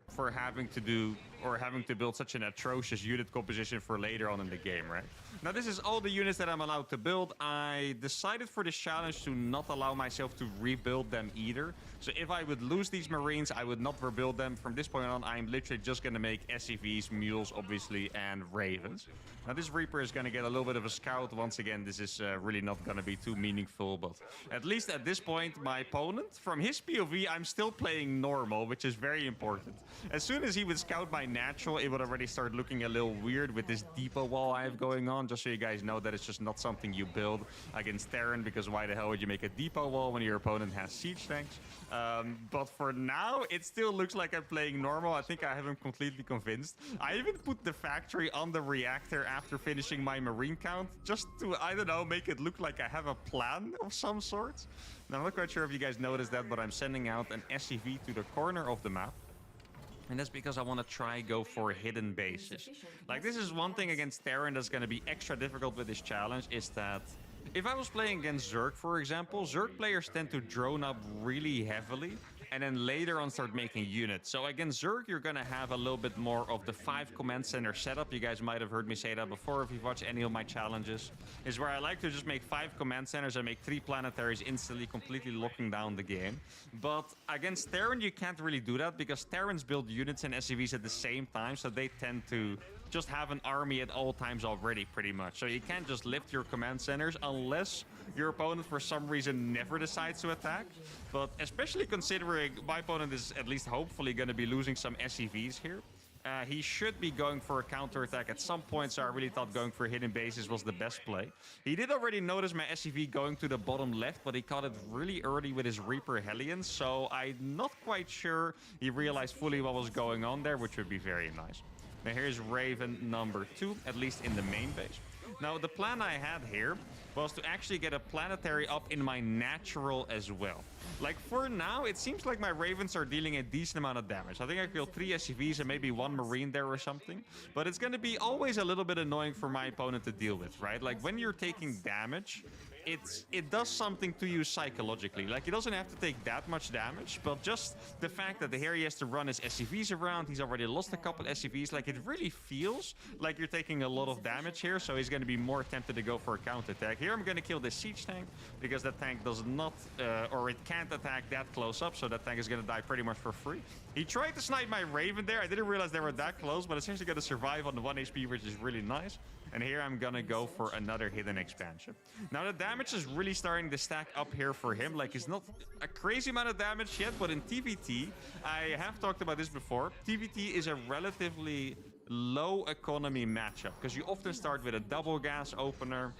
for having to build such an atrocious unit composition for later on in the game, right? Now, this is all the units that I'm allowed to build. I decided for this challenge to not allow myself to rebuild them either. So if I would lose these Marines, I would not rebuild them. From this point on, I'm literally just going to make SCVs, Mules, obviously, and Ravens. Now, this Reaper is going to get a little bit of a scout. Once again, this is really not going to be too meaningful, but at least at this point, my opponent, from his POV, I'm still playing normal, which is very important. As soon as he would scout my natural, it would already start looking a little weird with this depot wall I have going on, just so you guys know that it's just not something you build against Terran, because why the hell would you make a depot wall when your opponent has siege tanks? But for now, it still looks like I'm playing normal. I think I have him completely convinced. I even put the factory on the reactor after finishing my Marine count, just to, I don't know, make it look like I have a plan of some sort. Now, I'm not quite sure if you guys noticed that, but I'm sending out an SCV to the corner of the map. And that's because I want to try go for hidden bases. Like, this is one thing against Terran that's going to be extra difficult with this challenge, is that if I was playing against Zerg, for example, Zerg players tend to drone up really heavily and then later on start making units. So against Zerg, you're going to have a little bit more of the 5 command center setup. You guys might have heard me say that before if you've watched any of my challenges, is where I like to just make 5 command centers and make 3 planetaries, instantly completely locking down the game. But against Terran, you can't really do that, because Terrans build units and SCVs at the same time, so they tend to just have an army at all times already, pretty much. So you can't just lift your command centers unless your opponent for some reason never decides to attack. But especially considering my opponent is at least hopefully going to be losing some SCVs here, he should be going for a counterattack at some point, so I really thought going for hidden bases was the best play. He did already notice my SCV going to the bottom left, but he caught it really early with his Reaper Hellions, so I'm not quite sure he realized fully what was going on there, which would be very nice. Now here's Raven number 2, at least in the main base. Now the plan I had here was to actually get a planetary up in my natural as well. Like, for now, it seems like my Ravens are dealing a decent amount of damage. I think I killed 3 SCVs and maybe 1 Marine there or something. But it's going to be always a little bit annoying for my opponent to deal with, right? Like, when you're taking damage, it does something to you psychologically. Like, he doesn't have to take that much damage, but just the fact that here he has to run his SCVs around, he's already lost a couple SCVs, like, it really feels like you're taking a lot of damage here, so he's going to be more tempted to go for a counterattack. here I'm going to kill this siege tank because that tank does not, or it can't attack that close up. So that tank is going to die pretty much for free. He tried to snipe my Raven there. I didn't realize they were that close, but it's actually going to survive on the 1 HP, which is really nice. And here I'm going to go for another hidden expansion. Now the damage is really starting to stack up here for him. Like, it's not a crazy amount of damage yet, but in TVT, I have talked about this before. TVT is a relatively low economy matchup because you often start with a double gas opener.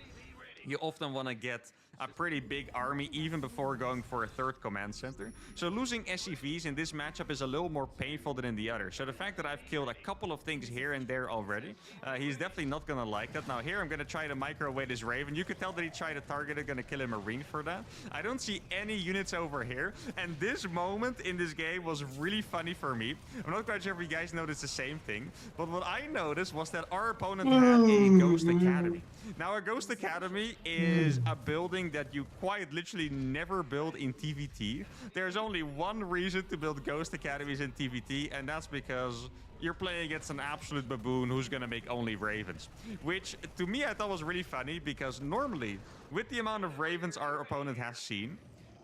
You often want to get a pretty big army even before going for a third command center. So losing SCVs in this matchup is a little more painful than in the other. So the fact that I've killed a couple of things here and there already, he's definitely not going to like that. Now here I'm going to try to microwave this Raven. You could tell that he tried to target it, going to kill a Marine for that. I don't see any units over here. And this moment in this game was really funny for me. I'm not quite sure if you guys noticed the same thing. But what I noticed was that our opponent had a Ghost Academy. Now a Ghost Academy is a building that you quite literally never build in TVT. There's only one reason to build Ghost Academies in TVT, and that's because you're playing against an absolute baboon who's gonna make only Ravens. Which, to me, I thought was really funny, because normally, with the amount of Ravens our opponent has seen,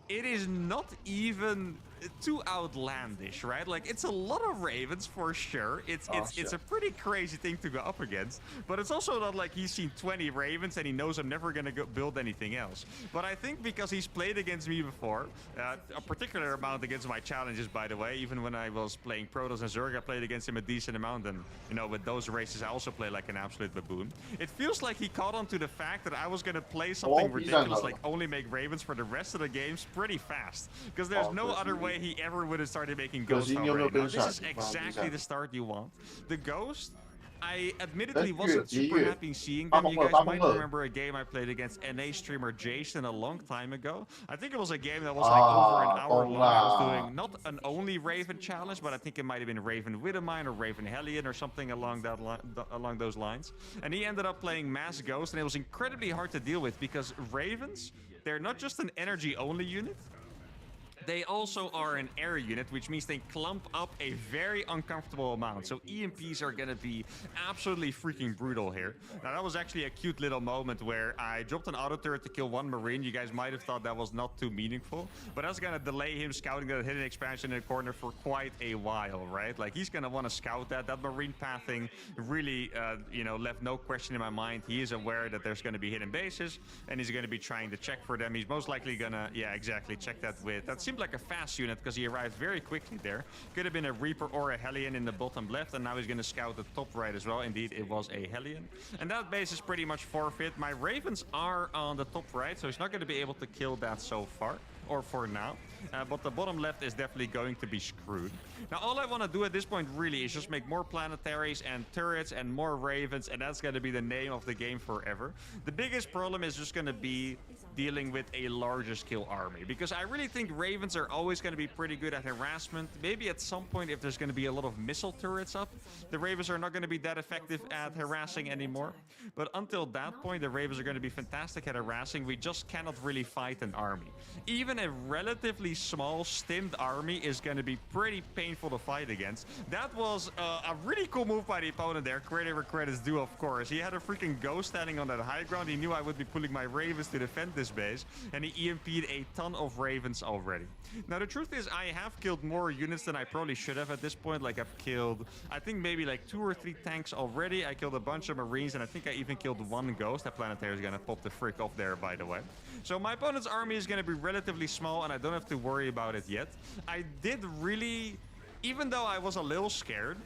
it is not even too outlandish, right? Like, it's a lot of Ravens for sure. It's a pretty crazy thing to go up against, but it's also not like he's seen 20 Ravens and he knows I'm never gonna go build anything else. But I think because he's played against me before, a particular amount against my challenges, by the way. Even when I was playing Protoss and Zerg, I played against him a decent amount, and you know, with those races I also play like an absolute baboon. It feels like he caught on to the fact that I was gonna play something ridiculous, like only make Ravens for the rest of the games pretty fast, because there's no other way he ever would have started making Ghost already. Now, this is exactly the start you want. The Ghost, I admittedly wasn't super happy seeing them. You guys might remember a game I played against NA streamer Jason a long time ago. I think it was a game that was like over an hour long. I was doing not an only Raven challenge, but I think it might have been Raven Widowmine or Raven Hellion or something along that along those lines. And he ended up playing Mass Ghost, and it was incredibly hard to deal with because Ravens, they're not just an energy only unit. They also are an air unit, which means they clump up a very uncomfortable amount. So EMPs are going to be absolutely freaking brutal here. Now, that was actually a cute little moment where I dropped an auto turret to kill one Marine. You guys might have thought that was not too meaningful, but that's going to delay him scouting that hidden expansion in the corner for quite a while, right? Like, he's going to want to scout that. That Marine pathing really, you know, left no question in my mind. He is aware that there's going to be hidden bases, and he's going to be trying to check for them. He's most likely going to, yeah, exactly, check that with... That seemed like a fast unit because he arrived very quickly there. Could have been a Reaper or a Hellion in the bottom left, and now he's going to scout the top right as well. Indeed, it was a Hellion. And that base is pretty much forfeit. My Ravens are on the top right, so he's not going to be able to kill that so far, or for now. But the bottom left is definitely going to be screwed. Now, all I want to do at this point really is just make more planetaries and turrets and more Ravens, and that's going to be the name of the game forever. The biggest problem is just going to be dealing with a larger scale army, because I really think Ravens are always going to be pretty good at harassment. Maybe at some point, if there's going to be a lot of missile turrets up, the Ravens are not going to be that effective at harassing anymore. But until that point, the Ravens are going to be fantastic at harassing. We just cannot really fight an army. Even a relatively small stimmed army is going to be pretty painful to fight against. That was a really cool move by the opponent there. Credit where credit's due, of course. He had a freaking Ghost standing on that high ground. He knew I would be pulling my Ravens to defend this base, and he EMP'd a ton of Ravens already. Now, the truth is, I have killed more units than I probably should have at this point. Like, I've killed, I think, maybe like 2 or 3 tanks already. I killed a bunch of Marines, and I think I even killed 1 Ghost. That planetary is going to pop the frick off there, by the way. So my opponent's army is going to be relatively small, and I don't have to worry about it yet. I did really, even though I was a little scared,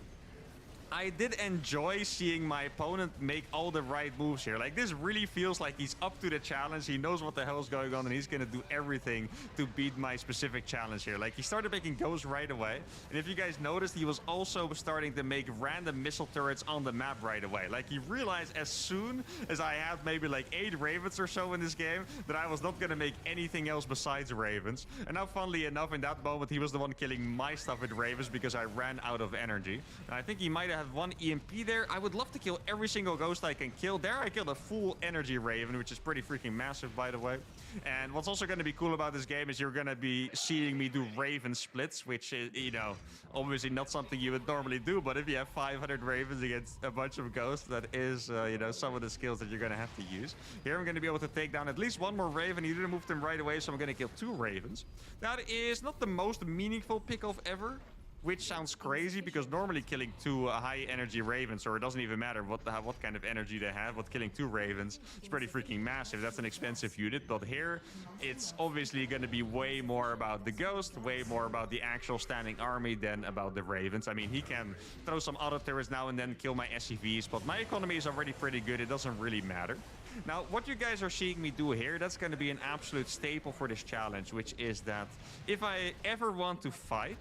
I did enjoy seeing my opponent make all the right moves here. Like, this really feels like he's up to the challenge. He knows what the hell is going on, and he's going to do everything to beat my specific challenge here. Like, he started making Ghosts right away. And if you guys noticed, he was also starting to make random missile turrets on the map right away. Like, he realized as soon as I had maybe like 8 Ravens or so in this game that I was not going to make anything else besides Ravens. And now, funnily enough, in that moment, he was the one killing my stuff with Ravens because I ran out of energy. And I think he might have have one EMP there. I would love to kill every single ghost I can kill. There I killed a full energy Raven, which is pretty freaking massive, by the way. And what's also going to be cool about this game is you're going to be seeing me do Raven splits, which is, you know, obviously not something you would normally do. But if you have 500 Ravens against a bunch of ghosts, that is, you know, some of the skills that you're going to have to use. Here I'm going to be able to take down at least one more Raven. He didn't move them right away, so I'm going to kill 2 Ravens. That is not the most meaningful pick-off ever, which sounds crazy because normally killing 2 high energy Ravens, or it doesn't even matter what kind of energy they have, but killing 2 Ravens is pretty freaking massive. That's an expensive unit, but here it's obviously going to be way more about the ghost, way more about the actual standing army than about the Ravens. I mean, he can throw some auto turrets now and then, kill my SCVs, but my economy is already pretty good. It doesn't really matter. Now, what you guys are seeing me do here, that's going to be an absolute staple for this challenge, which is that if I ever want to fight,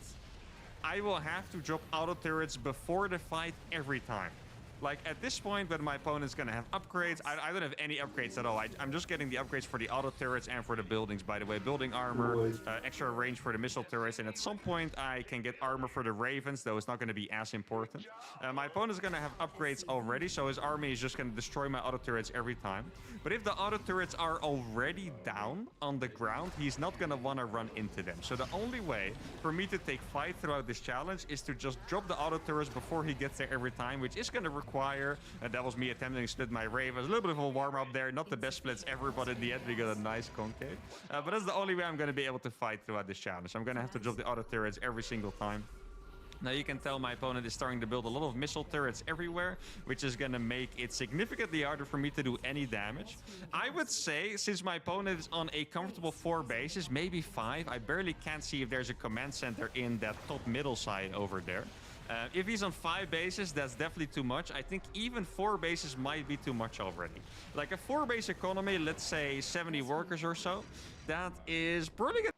I will have to drop auto turrets before the fight every time. Like, at this point, when my opponent's gonna have upgrades, I don't have any upgrades at all. I'm just getting the upgrades for the auto turrets and for the buildings, by the way. Building armor, extra range for the missile turrets, and at some point, I can get armor for the Ravens, though it's not gonna be as important. My opponent's gonna have upgrades already, so his army is just gonna destroy my auto turrets every time. But if the auto turrets are already down on the ground, he's not gonna wanna run into them. So the only way for me to take fight throughout this challenge is to just drop the auto turrets before he gets there every time, which is gonna require, and that was me attempting to split my Ravens. A little bit of a warm-up there. Not the best splits ever, but in the end we got a nice concave. But that's the only way I'm going to be able to fight throughout this challenge. I'm going to have to drop the auto turrets every single time. Now you can tell my opponent is starting to build a lot of missile turrets everywhere, which is going to make it significantly harder for me to do any damage. I would say, since my opponent is on a comfortable 4 bases, maybe 5, I barely can't see if there's a command center in that top middle side over there. If he's on 5 bases, that's definitely too much. I think even 4 bases might be too much already. Like a 4 base economy, let's say 70 workers or so, that is pretty good.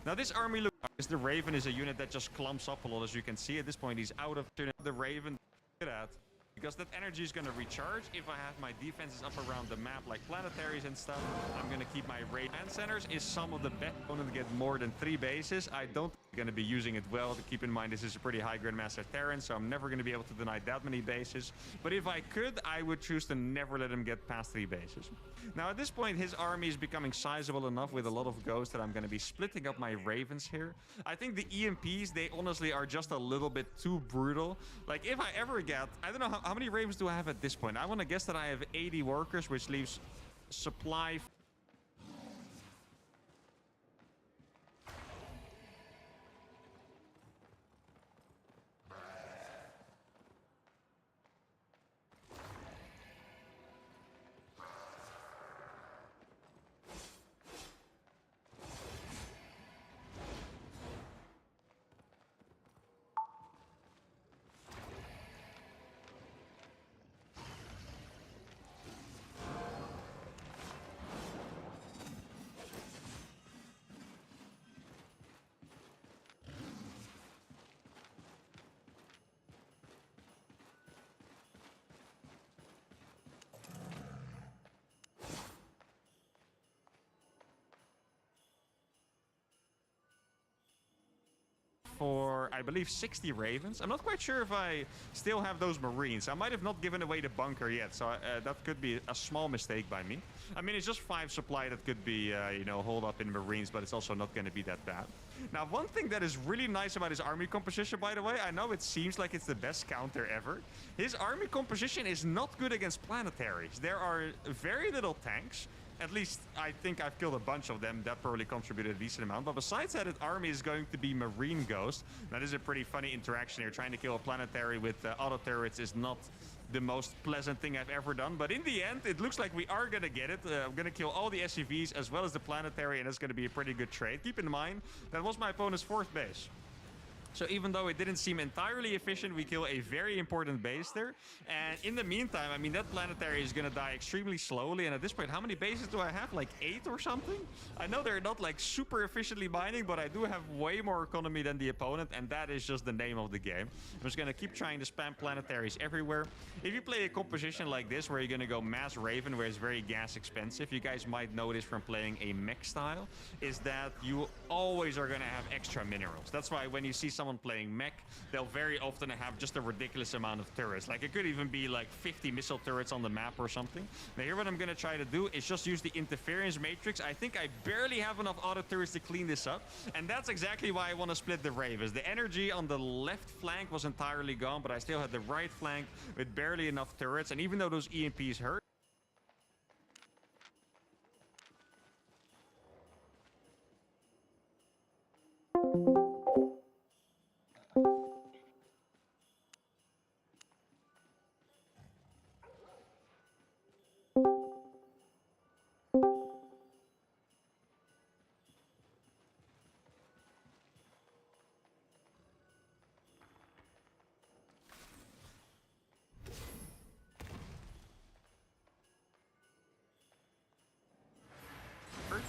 Now this army, look, the Raven is a unit that just clumps up a lot, as you can see. At this point, he's out of the Raven. Look at that. Because that energy is going to recharge. If I have my defenses up around the map, like planetaries and stuff, I'm going to keep my Raven. Command centers is some of the best opponent to get more than 3 bases. I don't think I'm going to be using it well. To keep in mind, this is a pretty high Grandmaster Terran, so I'm never going to be able to deny that many bases. But if I could, I would choose to never let him get past 3 bases. Now, at this point, his army is becoming sizable enough with a lot of ghosts that I'm going to be splitting up my Ravens here. I think the EMPs, they honestly are just a little bit too brutal. Like, if I ever get... I don't know, how many Ravens do I have at this point? I want to guess that I have 80 workers, which leaves supply... for, I believe, 60 Ravens. I'm not quite sure if I still have those Marines. I might have not given away the bunker yet, so that could be a small mistake by me. I mean, it's just 5 supply that could be, you know, hold up in Marines, but it's also not going to be that bad. Now, one thing that is really nice about his army composition, by the way, I know it seems like it's the best counter ever. His army composition is not good against planetaries. There are very little tanks. At least, I think I've killed a bunch of them. That probably contributed a decent amount. But besides that, his army is going to be Marine Ghost. That is a pretty funny interaction here. Trying to kill a planetary with auto turrets is not the most pleasant thing I've ever done. But in the end, it looks like we are going to get it. I'm going to kill all the SCVs as well as the planetary, and it's going to be a pretty good trade. Keep in mind, that was my opponent's 4th base. So even though it didn't seem entirely efficient, we kill a very important base there. And in the meantime, I mean, that planetary is going to die extremely slowly. And at this point, how many bases do I have? Like 8 or something? I know they're not like super efficiently mining, but I do have way more economy than the opponent. And that is just the name of the game. I'm just going to keep trying to spam planetaries everywhere. If you play a composition like this, where you're going to go mass Raven, where it's very gas expensive, you guys might notice from playing a mech style, is that you always are going to have extra minerals. That's why when you see someone playing mech, they'll very often have just a ridiculous amount of turrets. Like it could even be like 50 missile turrets on the map or something. Now here what I'm gonna try to do is just use the interference matrix. I think I barely have enough auto turrets to clean this up, and that's exactly why I want to split the Ravens. The energy on the left flank was entirely gone, but I still had the right flank with barely enough turrets, and even though those EMPs hurt,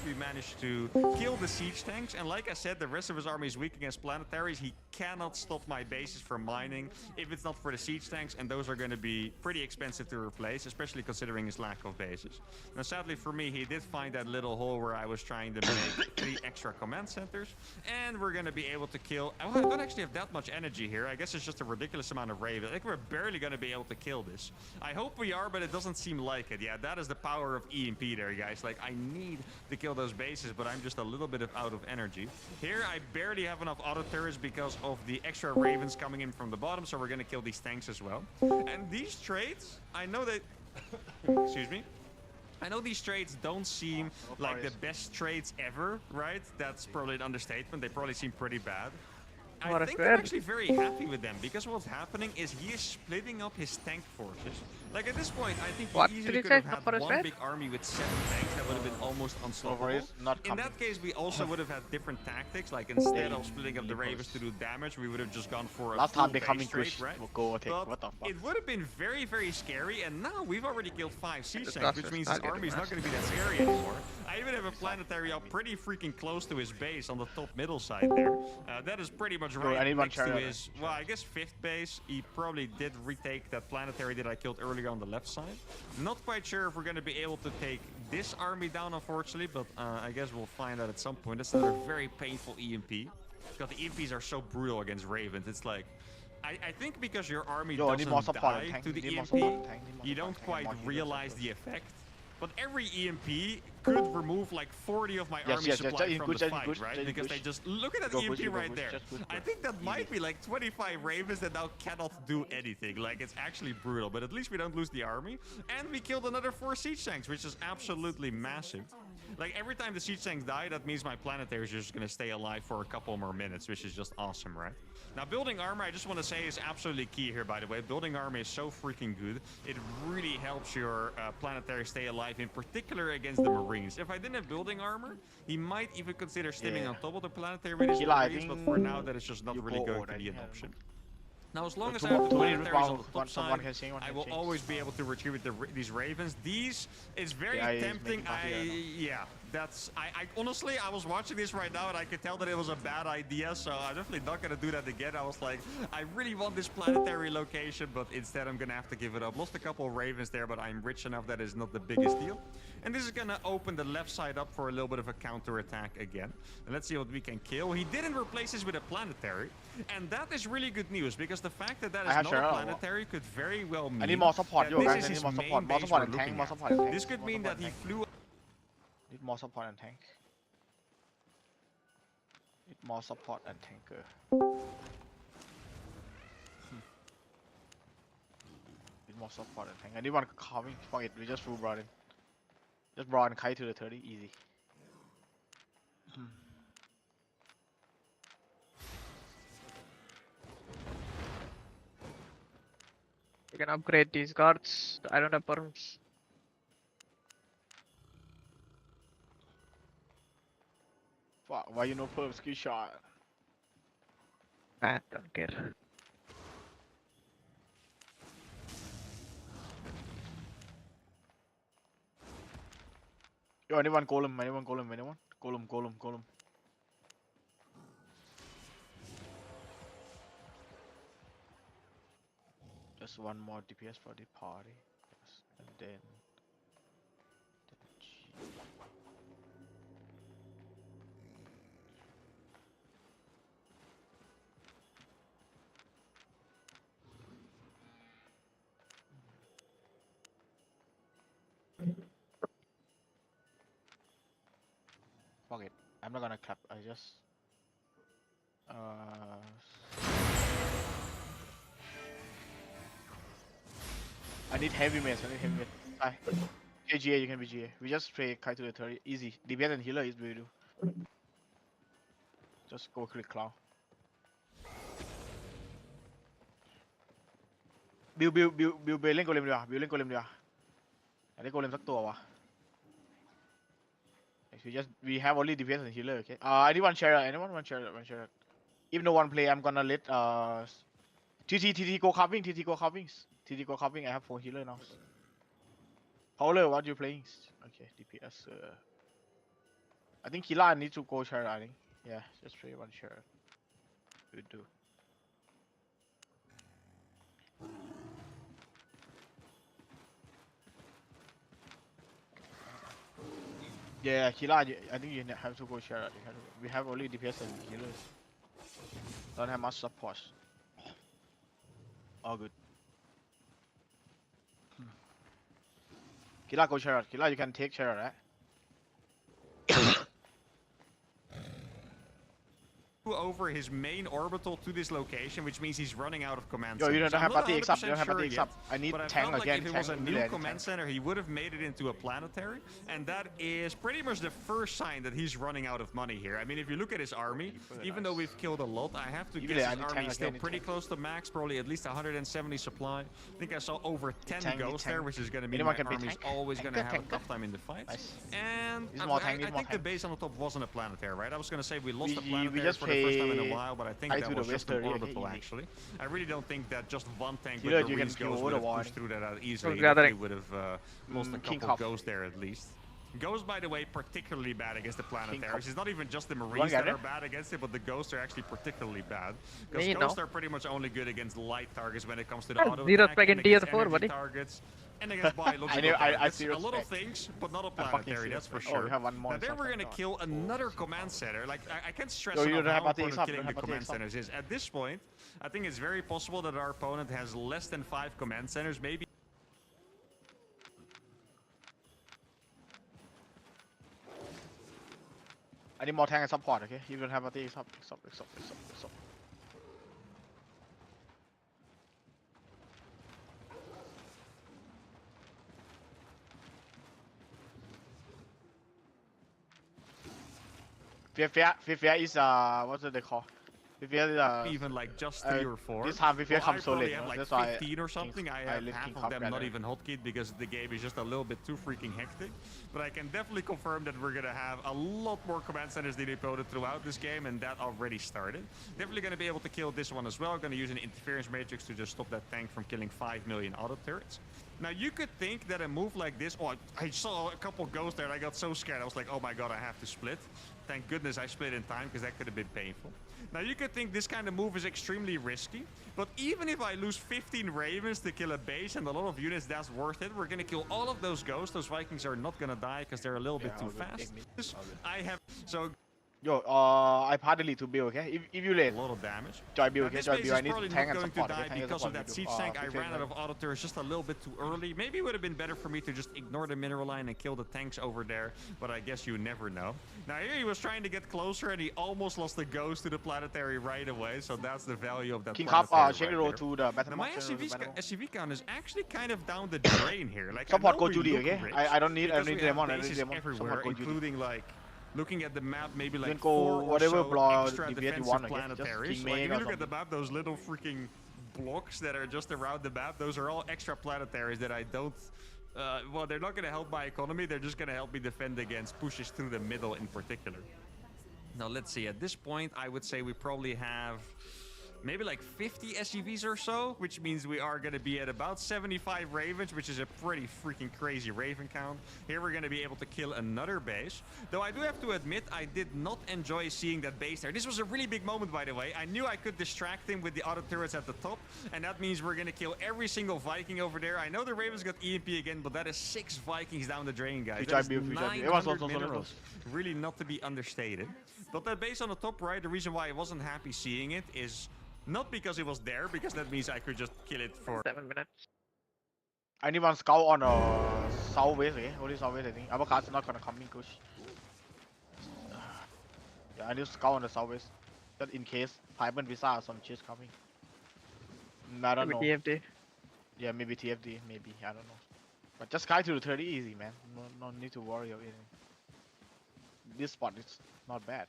we managed to kill the siege tanks, and like I said, the rest of his army is weak against planetaries. He cannot stop my bases from mining if it's not for the siege tanks, and those are going to be pretty expensive to replace, especially considering his lack of bases. Now sadly for me, he did find that little hole where I was trying to make 3 extra command centers, and we're going to be able to kill... Oh, I don't actually have that much energy here. I guess it's just a ridiculous amount of ravens. I think we're barely going to be able to kill this. I hope we are, but it doesn't seem like it. Yeah, that is the power of EMP there, guys. Like, I need to kill those bases, but I'm just a little bit out of energy. Here, I barely have enough auto turrets because of the extra ravens coming in from the bottom, so we're going to kill these tanks as well. And these trades, I know that... Excuse me. I know these trades don't seem like the best trades ever, right? That's probably an understatement. They probably seem pretty bad. I think I'm actually very happy with them, because what's happening is he is splitting up his tank forces. Like at this point, I think he easily could have had one big army with 7 tanks that would have been almost unstoppable. In that case, we also would have had different tactics. Like instead of splitting up the ravens to do damage, we would have just gone for a full base trade, right? But it would have been very, very scary. And now we've already killed 5 siege tanks, which means his army is not going to be that scary anymore. I even have a planetary up pretty freaking close to his base on the top middle side there. That is pretty much right next to his, well, I guess 5th base. He probably did retake that planetary that I killed earlier on the left side. Not quite sure if we're going to be able to take this army down, unfortunately, but I guess we'll find out at some point. That's another very painful EMP, because the EMPs are so brutal against ravens. It's like, I think because your army doesn't die to the EMP, you don't quite realize the effect. But every EMP could remove like 40 of my army supply from the fight, right? Because they just... Look at that EMP right there. I think that might be like 25 ravens that now cannot do anything. Like, it's actually brutal. But at least we don't lose the army. And we killed another 4 siege tanks, which is absolutely massive. Like, every time the siege tanks die, that means my planetary is just going to stay alive for a couple more minutes, which is just awesome, right? Now, building armor, I just want to say, is absolutely key here, by the way. Building armor is so freaking good. It really helps your planetary stay alive, in particular against the Marines. If I didn't have building armor, he might even consider stimming on top of the planetary with his Marines, but for now, that is just not really going to be an option. Now, as long as I have the planetaries on the top side, I will always be able to retrieve these ravens. These is very tempting. I honestly, I was watching this right now and I could tell that it was a bad idea, so I'm definitely not going to do that again. I was like, I really want this planetary location, but instead I'm going to have to give it up. Lost a couple of ravens there, but I'm rich enough that it's not the biggest deal. And this is going to open the left side up for a little bit of a counter-attack again. And let's see what we can kill. He didn't replace this with a planetary, and that is really good news, because the fact that that is not a planetary could very well mean that this is his main base we're looking at. This could mean that he flew... Need more support and tank. Need more support and tanker. Need more support and tank. Anyone coming? Fuck it, we just full brought in. Just brought in Kai to the 30, easy. You can upgrade these guards. I don't have perms. Fuck, why you no perm skill shot? I don't care. Yo, anyone golem, anyone golem, anyone? Golem. Just one more DPS for the party. Yes. And then Fuck it. I'm not gonna clap. I just. I need heavy mess. Bye. Okay, GA, you can be GA. We just play Kai to the 30. Easy. DPS and healer is what we do. Just go click cloud. Build เล่นโกเลมดีกว่า build เล่นโกเลมดีกว่าอยากได้โกเลมสักตัววะ we have only DPS and healer, okay? Anyone share? Anyone want share? If no one play, I'm gonna let TT go carving. TT go carving. I have 4 healer now. Howler, what you playing? Okay, DPS. I think Kila needs to go share. I think. Yeah, just play one share. We do. Yeah, Kila, I think you have to go share. We have only DPS and healers. Don't have much support. All good. Kila, go share. Kila, you can take share, right? Over his main orbital to this location, which means he's running out of command Yo, centers. you don't have I'm not Pati X up. 100% You don't have Pati sure X yet, up. I need but I tank felt like again. if it was a Tank new melee, command tank. center, he would have made it into a planetary, and that is pretty much the first sign that he's running out of money here. I mean, if you look at his army, even though we've killed a lot, I have to Even guess I his need army tank is still again, pretty tank. close to max, probably at least 170 supply. I think I saw over 10 tank, ghosts tank. there, which is going to mean Anyone my can be army's tank. always Tank going to good, have a tank tough good. time in the fights. Nice. And Use I, more I- tank, use I more think the tank. base on the top wasn't a planetary, right? I was going to say we lost the We planetary just for the first time in a play while, but I think Kai that to the was just an Western, okay, orbital easy. actually. I really don't think that just one tank Healer, with you can Marines kill goes all would the have war. pushed through that out easily. He gathering. definitely would have lost a King couple Cup. ghosts there at least. Ghosts, by the way, particularly bad against the Cup. planetaries. It's not even just the Marines that gather? are bad against it, but the ghosts are actually particularly bad. Because Me, ghosts no. are pretty much only good against light targets when it comes to the auto Zero attack, spec in and tier against 4, energy buddy. targets, and against biological I targets. zero A lot of spec. things, but not a I fucking planetary, zero that's for spec. Oh, sure. we have one more Now then we're inside gonna that kill another command center. Like I can't stress Yo, you enough don't how have Pati important X up, killing you the don't have Pati command X up. centers is. At this point, I think it's very possible that our opponent has less than 5 command centers, maybe. I need more tank and support, okay? You don't have Pati X up. Fear is what's it they call? Fear is Even like just 3 or 4. This time Fear Well, comes I so probably late. have like That's why 15 or something. I have live half King of Cup them not rather. even hotkeyed because the game is just a little bit too freaking hectic. But I can definitely confirm that we're gonna have a lot more command centers than opponent throughout this game, and that already started. Definitely gonna be able to kill this one as well. Gonna use an interference matrix to just stop that tank from killing 5 million auto turrets. Now you could think that a move like this, oh, I saw a couple ghosts there and I got so scared. I was like, oh my god, I have to split. Thank goodness I split in time because that could have been painful. Now you could think this kind of move is extremely risky, but even if I lose 15 Ravens to kill a base and a lot of units, that's worth it. We're gonna kill all of those ghosts. Those Vikings are not gonna die because they're a little bit too fast. I have so Yo, I partly to build, okay? If you a late, lot of damage. joy Now, build, okay? this Joy base build. is I need probably tank not and going to support, die okay? Tank and because of support that we siege do. tank. I 15 ran out of auto turrets just a little bit too early. Maybe it would have been better for me to just ignore the mineral line and kill the tanks over there, but I guess you never know. Now here he was trying to get closer and he almost lost the ghost to the planetary right away, so that's the value of that King Cup, planetary check right the road there. to the battle Now my box, SCV count is actually kind of down the drain here. Like Support I know go we Judy, look okay? rich I don't need because we have Demon, I don't need bases Demon. everywhere, Support go Judy. including like looking at the map, maybe You like can go 4 or whatever so block extra DPS you defensive want, okay? Just planetaries. King Like if Main you or look at the something. map, those little freaking blocks that are just around the map, those are all extra planetaries that I don't. Well, they're not going to help my economy. They're just going to help me defend against pushes through the middle in particular. Now let's see. At this point, I would say we probably have maybe like 50 SUVs or so, which means we are going to be at about 75 Ravens, which is a pretty freaking crazy Raven count. Here we're going to be able to kill another base. Though I do have to admit, I did not enjoy seeing that base there. This was a really big moment, by the way. I knew I could distract him with the auto turrets at the top, and that means we're going to kill every single Viking over there. I know the Ravens got EMP again, but that is 6 Vikings down the drain, guys. That is 900 minerals. Really not to be understated. But that base on the top right, the reason why I wasn't happy seeing it is not because it was there, because that means I could just kill it for 7 minutes. I need one scout on southwest, okay? Only southwest, I think. Avocad's not gonna come in, Kush. I need to scout on the southwest. Just in case Piper Visa or some shit coming. I don't know. Maybe TFT. Yeah, maybe TFD, maybe, I don't know. But just sky to the 30 easy, man. No need to worry about anything. This spot is not bad.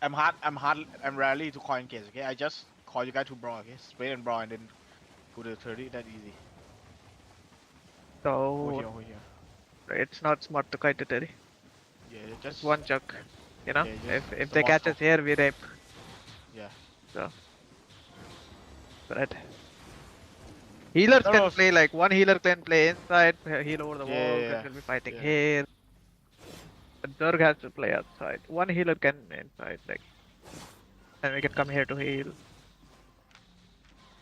I'm rarely to coin case, okay? I just call you guys to brawl, okay? Spray and brawl and then go to the 30, that easy. Over So here, over here. it's not smart to kite to 30. Yeah, Just just one chuck. You know? Yeah, just If the they boss catch call. us here, we rape. Yeah. So. Right. Healers No, can no, play like one healer can play inside, heal over the wall, Yeah, that will be fighting yeah. here. But Zerg has to play outside. One healer can inside, like, and we can come here to heal.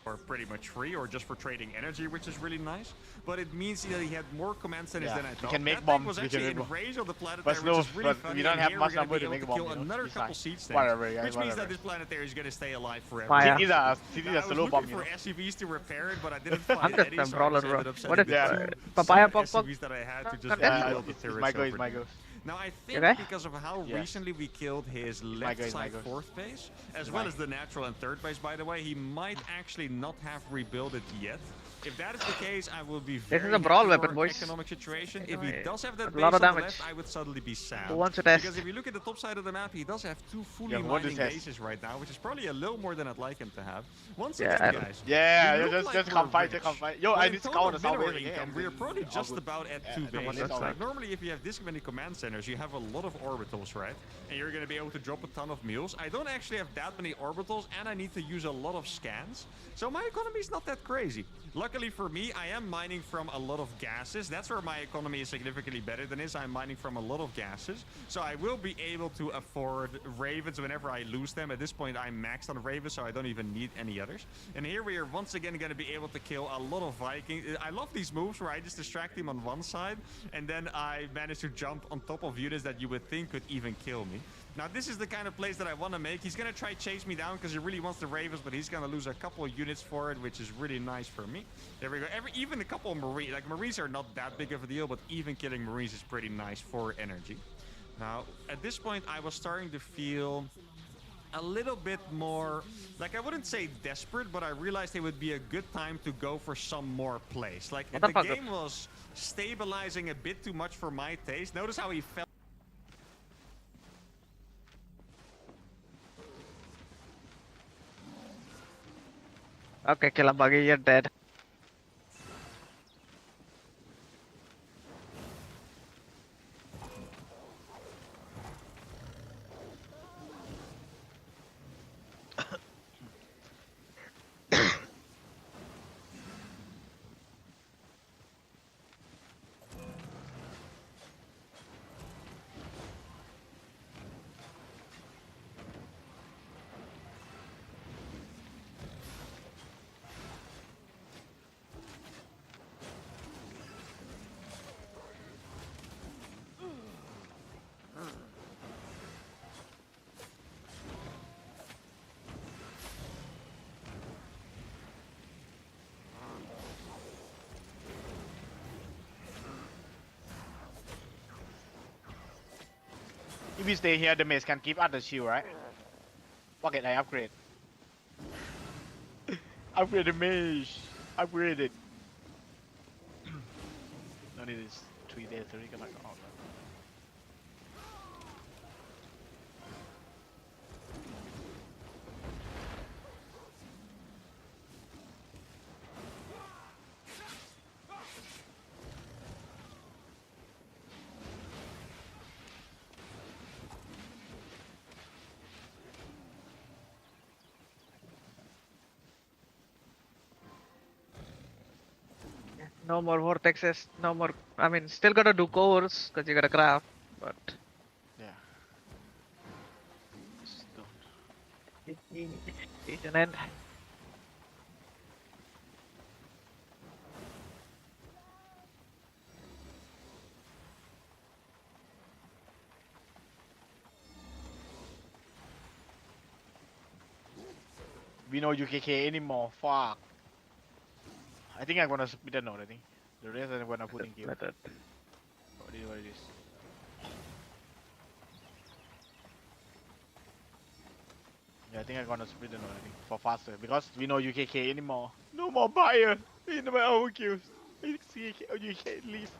Or pretty much free, or just for trading energy, which is really nice. But it means that he had more command centers Yeah, than I we thought. can make that bombs, thing was we can actually make in bombs. range of the planetary, But which no, is really but funny. we don't and have here much we're gonna number be to able make to a bomb, kill you know? another It's couple fine. siege tanks, Whatever, yeah, which means whatever. that this planetary is gonna stay alive forever. Fire. It is a I was slow bomb, looking you for know? SCVs to repair it, but I didn't I'm find just any, a so I brawler, just bro. ended up What is sending this? the Papaya two pop pop? SCVs that I had to just Contest? rebuild the It's turrets my go, over it's my here. go. Now I think Okay. because of how Yes. recently we killed his left it's my side go. fourth base, as It's well my- as the natural and third base, by the way, he might actually not have rebuilt it yet. If that is the case, I will be very This is a brawl happy weapon, for an boys. economic situation. You If know, he does have that a base lot on of the damage. left, I would suddenly be sad. Who wants to test? Because if you look at the top side of the map, he does have two fully Yeah, what is mining test? bases right now, which is probably a little more than I'd like him to have. Once Yeah, again, I don't- guys. Yeah, we you look just like come we're fight, rich, come fight. Yo, but I in need to total scout on the mineral southwest again. income, we're probably All just good. about at Yeah, two no, bases. it's all Like good. normally, if you have this many command centers, you have a lot of orbitals, right? And you're gonna be able to drop a ton of mules. I don't actually have that many orbitals, and I need to use a lot of scans. So my economy is not that crazy. Luckily for me, I am mining from a lot of gases. That's where my economy is significantly better than is. I'm mining from a lot of gases. So I will be able to afford ravens whenever I lose them. At this point, I'm maxed on ravens, so I don't even need any others. And here we are once again going to be able to kill a lot of Vikings. I love these moves where I just distract him on one side, and then I manage to jump on top of units that you would think could even kill me. Now, this is the kind of plays that I want to make. He's going to try chase me down because he really wants the ravens, but he's going to lose a couple of units for it, which is really nice for me. There we go. Even a couple of marines. Like, marines are not that big of a deal, but even killing marines is pretty nice for energy. Now, at this point, I was starting to feel a little bit more, like, I wouldn't say desperate, but I realized it would be a good time to go for some more plays. Like, the Motherfucker. game was stabilizing a bit too much for my taste. Notice how he fell. Okay, kill a buggy, you're dead. If we stay here, the mace can keep us the shield, right? Fuck it, I upgrade. Upgrade the mace. Upgrade it. No, this is 3 days, 3 come back. Oh, No more vortexes, no more. I mean, still gotta do cores because you gotta craft, but. yeah. It's an end. We know UKK anymore. Fuck. I think I'm gonna split the node. I think the rest I'm gonna put in queue. Let it. What it is. Yeah, I think I'm gonna split the node. I think for faster because we know UKK anymore. No more buyer in my overkills. UK leave.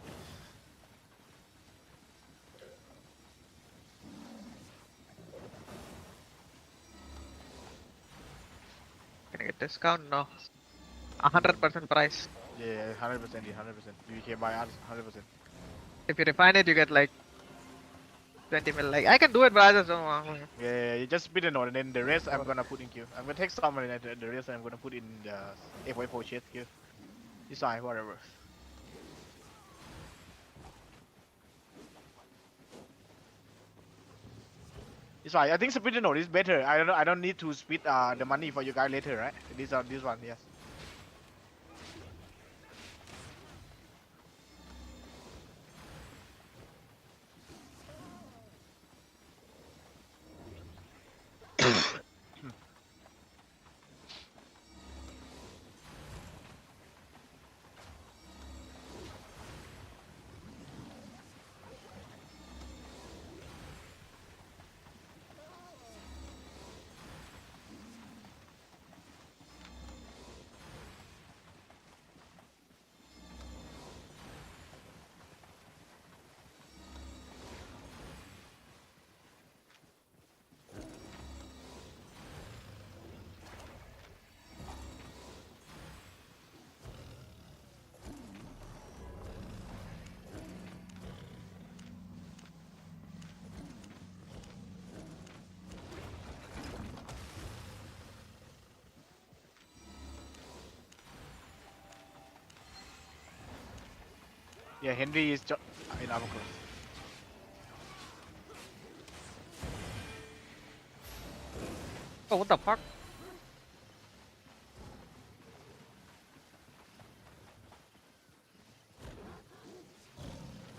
Can I get discount? No. 100% price. Yeah, 100%. 100%. UK buy 100%. If you refine it, you get like 20 mil. Like I can do it, but I just don't want. Yeah, you just split the node and then the rest I'm gonna put in queue. I'm gonna take some and then the rest I'm gonna put in the F4 shit queue. Decide whatever. It's fine. I think split the node is better. I don't need to split the money for you guys later, right? This one, yes. Yeah, Henry is in our course. Oh, what the fuck?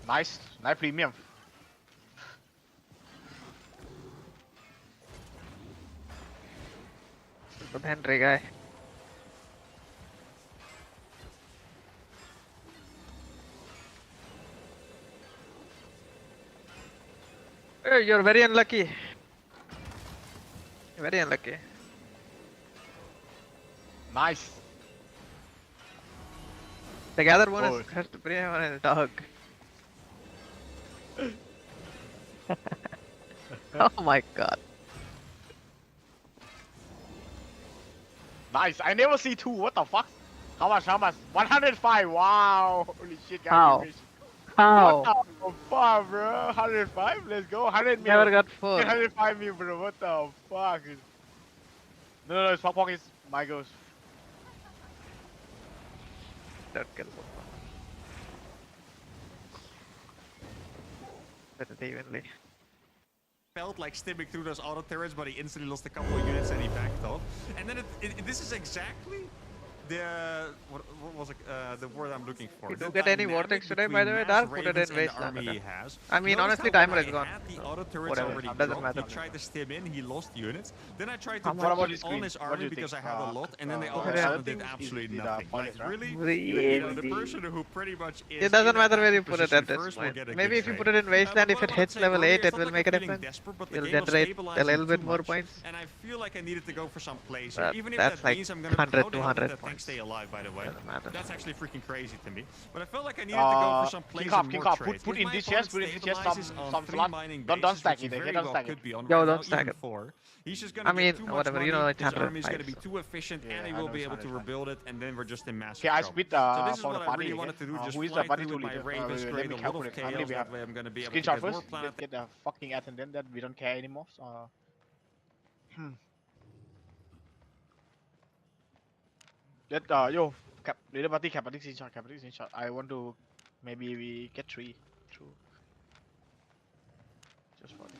Nice premium. Good Henry guy. Hey, you're very unlucky. Very unlucky. Nice. The other one Oh. is has to bring on a dog. Oh my god. Nice. I never see two. What the fuck? How much? 105. Wow. Holy shit, guys. How? you rich. How? What the fuck, bro? 105? Let's go. 100 mil. Never got full. 105 mil, bro. What the fuck? No, it's Pop is my ghost. Don't kill one. Better evenly. Felt like stimming through those auto turrets, but he instantly lost a couple of units and he backed off. And then this is exactly the what was it, the word I'm looking for. You The do get any dynamic vortex today, between by the way, mass Dark? Put it ravens in and the wasteland. army Okay. he has. I mean, Notice honestly, how when timer is I gone. had the So, auto turrets whatever, already doesn't dropped, matter. he tried to stim in, he lost units. Then I tried to How much? What about drop his it on screen? his What do army you because I think? had a lot, and then they all of okay. a I sudden think did absolutely it's nothing. pointless, Like, right? really? Really? The person who pretty much is It doesn't in a matter where you happy put it position at this first will point. get a Maybe good if you trade. put it in wasteland, But if what it I wanted hits to say level earlier, 8, I it felt will like make a I'm feeling difference. desperate, but the You'll game was generate a stabilizing little bit too more much, points. and I feel like I needed to go for some plays. That- Even if that's that like means I'm gonna 100, how the hell did 200 that tank points. stay alive, by the way? Doesn't matter. That's actually freaking crazy to me. But I felt like I needed to go for some plays and King more Cup, trades. put If in my this opponent chest, put in this chest stabilizes some on 3 slot. mining Don't bases, stack which he it, okay? very Don't well stack could it. be on Yo, right don't now, stack even it. 4. He's just gonna I mean, get too much whatever, money, you know it's his army is 105, gonna be so. too efficient, Yeah, and he I will know be it's able to 105. rebuild it, and then we're just in massive Okay, I trouble. split So this is for what the I party really again. wanted to do, just Who is the fly party through with my leader? ravens, Let create me a lot of calculate how many chaos, we that have. way I'm gonna be able to Screenshot get more first. planet. Get the fucking attendant that we don't care anymore. Let yo cap leader party screenshot. I want to maybe we get 3 true. Just for this.